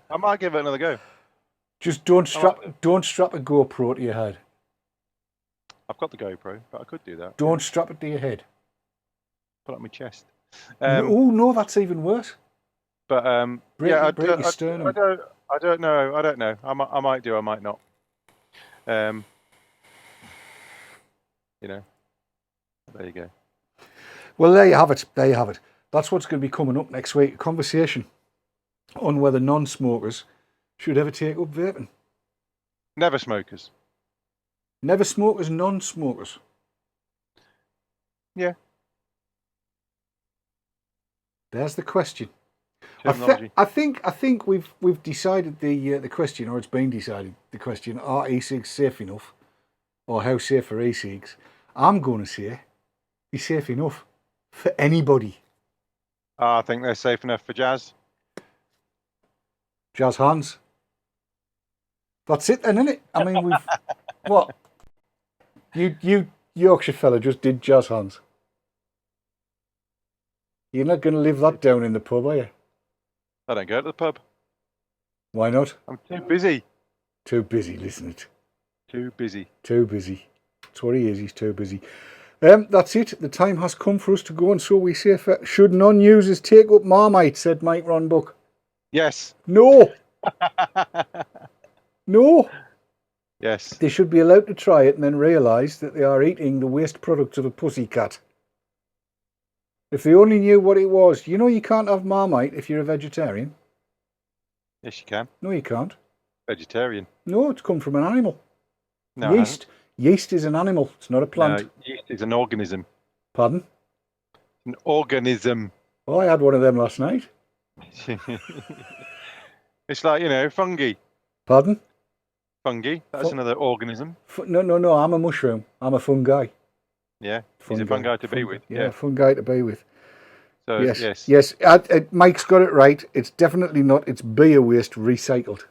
Just don't strap a GoPro to your head. I've got the GoPro, but I could do that. Don't strap it to your head. Put it on my chest. No, that's even worse. But break your sternum. I don't know. I might do. I might not. You know. There you go. Well, there you have it. That's what's going to be coming up next week. A conversation on whether non-smokers should ever take up vaping. Never smokers. Never smokers, non-smokers. Yeah. There's the question. I think we've decided the question, or it's been decided the question: are e-cigs safe enough, or how safe are e-cigs? I'm going to say, be safe enough for anybody. I think they're safe enough for jazz. Jazz hands. That's it then, isn't it? I mean, we've what? You Yorkshire fella just did jazz hands. You're not going to live that down in the pub, are you? I don't go to the pub. Why not? I'm too busy. Too busy, listen it. Too busy. Too busy. That's what he is, he's too busy. That's it. The time has come for us to go, and so we say, should non-users take up Marmite, said Mike Ronbuck. Yes. No. No. Yes. They should be allowed to try it and then realise that they are eating the waste products of a pussycat. If they only knew what it was. You know you can't have Marmite if you're a vegetarian. Yes, you can. No, you can't. Vegetarian. No, it's come from an animal. No. Yeast. Yeast is an animal. It's not a plant. No, yeast is an organism. Pardon? An organism. Oh, I had one of them last night. It's like, fungi. Pardon? Fungi. That's another organism. No. I'm a mushroom. I'm a fungi. Yeah. He's a fungi to be with. Yeah, fungi to be with. So, yes. Mike's got it right. It's definitely not. It's beer waste recycled.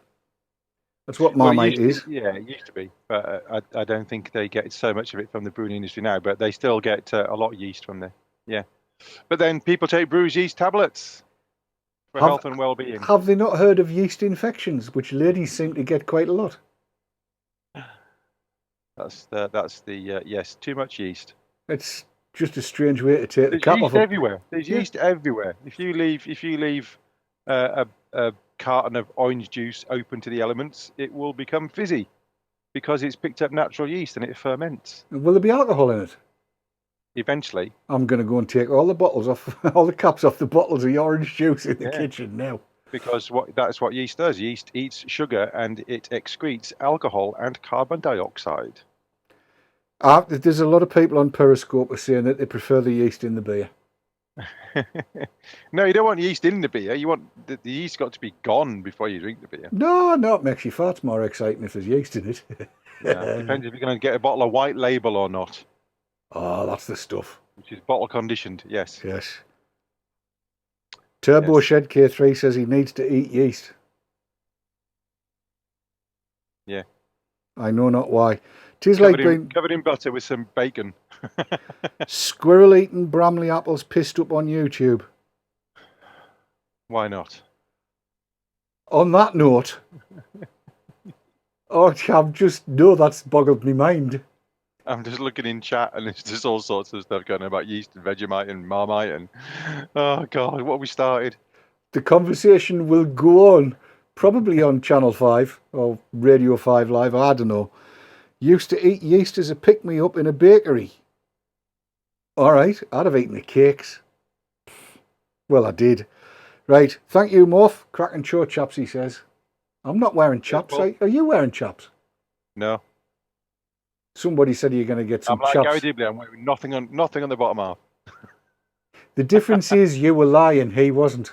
That's what Marmite is. Yeah, it used to be. But I don't think they get so much of it from the brewing industry now. But they still get a lot of yeast from there. Yeah. But then people take brewer's yeast tablets for health and well-being. Have they not heard of yeast infections, which ladies seem to get quite a lot? That's the yes. Too much yeast. It's just a strange way to take the There's cap yeast off it. everywhere. There's Yeah. yeast everywhere. If you leave a carton of orange juice open to the elements, it will become fizzy because it's picked up natural yeast and it ferments. Will there be alcohol in it? Eventually, I'm going to go and take all the bottles off, all the caps off the bottles of the orange juice in the Yeah. kitchen now. because that's what yeast does. Yeast eats sugar and it excretes alcohol and carbon dioxide. There's a lot of people on Periscope are saying that they prefer the yeast in the beer. No, you don't want yeast in the beer. You want the yeast got to be gone before you drink the beer. No, it makes your farts more exciting if there's yeast in it. Yeah, depends if you're going to get a bottle of white label or not, Oh, that's the stuff. which is bottle conditioned. Yes. Yes. Turbo Yes. Shed K3 says he needs to eat yeast. Yeah. I know not why. Tis like being Covered in butter with some bacon. squirrel eating Bramley apples pissed up on YouTube. Why not? On that note, that's boggled my mind. I'm just looking in chat and there's just all sorts of stuff going on about yeast and Vegemite and Marmite and oh god, what we started. The conversation will go on, probably on Channel 5 or Radio 5 Live, I don't know. Used to eat yeast as a pick-me-up in a bakery. All right, I'd have eaten the cakes. Well, I did. Right, thank you, Morph. Cracking show, chaps, he says. I'm not wearing chaps. Well- Are you wearing chaps? No. Somebody said you're going to get some I'm like chaps. Gary Dibley, I'm wearing nothing on the bottom half. The difference is you were lying, he wasn't.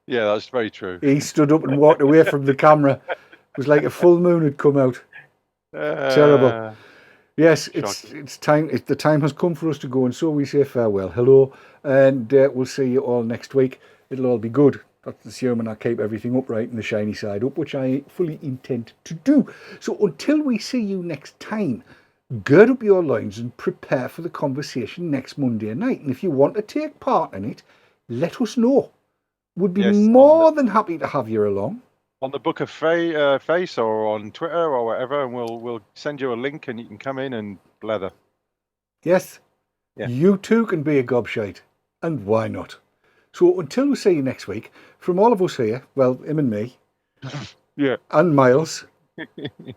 Yeah, that's very true. He stood up and walked away from the camera. It was like a full moon had come out. Terrible. Yes, it's time. The time has come for us to go, and so we say farewell. Hello, and we'll see you all next week. It'll all be good. That's assuming I keep everything upright and the shiny side up, which I fully intend to do. So until we see you next time, gird up your loins and prepare for the conversation next Monday night. And if you want to take part in it, let us know. Would be more than happy to have you along. On the Book of Face or on Twitter or whatever, and we'll send you a link and you can come in and blether. Yes, Yeah. You too can be a gobshite, and why not? So until we see you next week, from all of us here, well, him and me, Yeah. and Miles,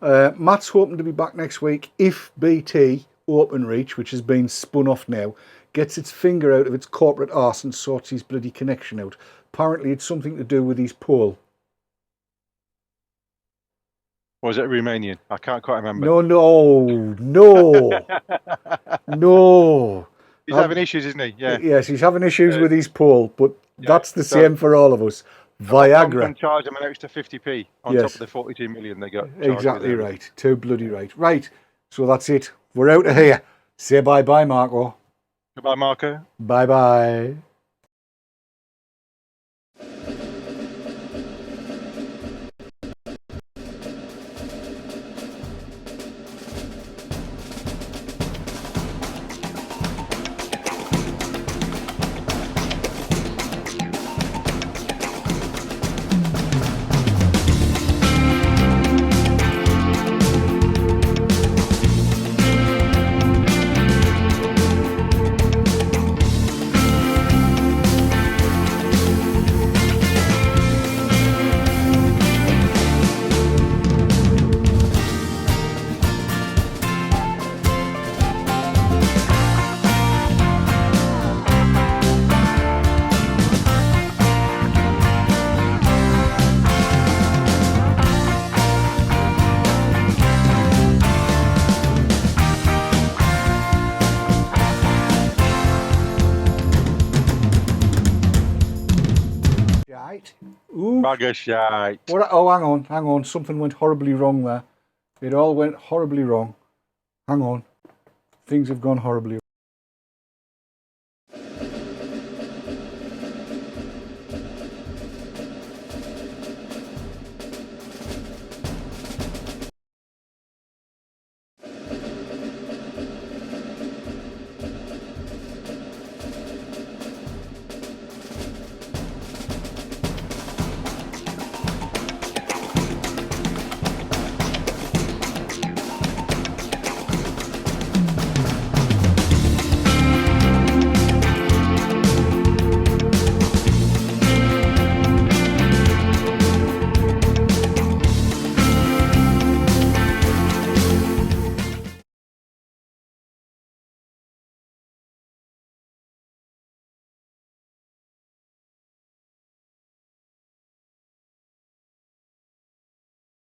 Matt's hoping to be back next week if BT OpenReach, which has been spun off now, gets its finger out of its corporate arse and sorts his bloody connection out. Apparently it's something to do with his poll. Or is it Romanian? I can't quite remember. No. He's having issues, isn't he? Yeah. Yes, he's having issues with his poll, but that's the same for all of us. I'm Viagra. charge them an extra 50p on top of the 42 million they got. Exactly right. Too bloody right. Right. So that's it. We're out of here. Say bye-bye, Marco. Goodbye, Marco. Bye-bye. Ooh. Bag of shite. Oh, hang on. Something went horribly wrong there. It all went horribly wrong. Hang on. Things have gone horribly wrong.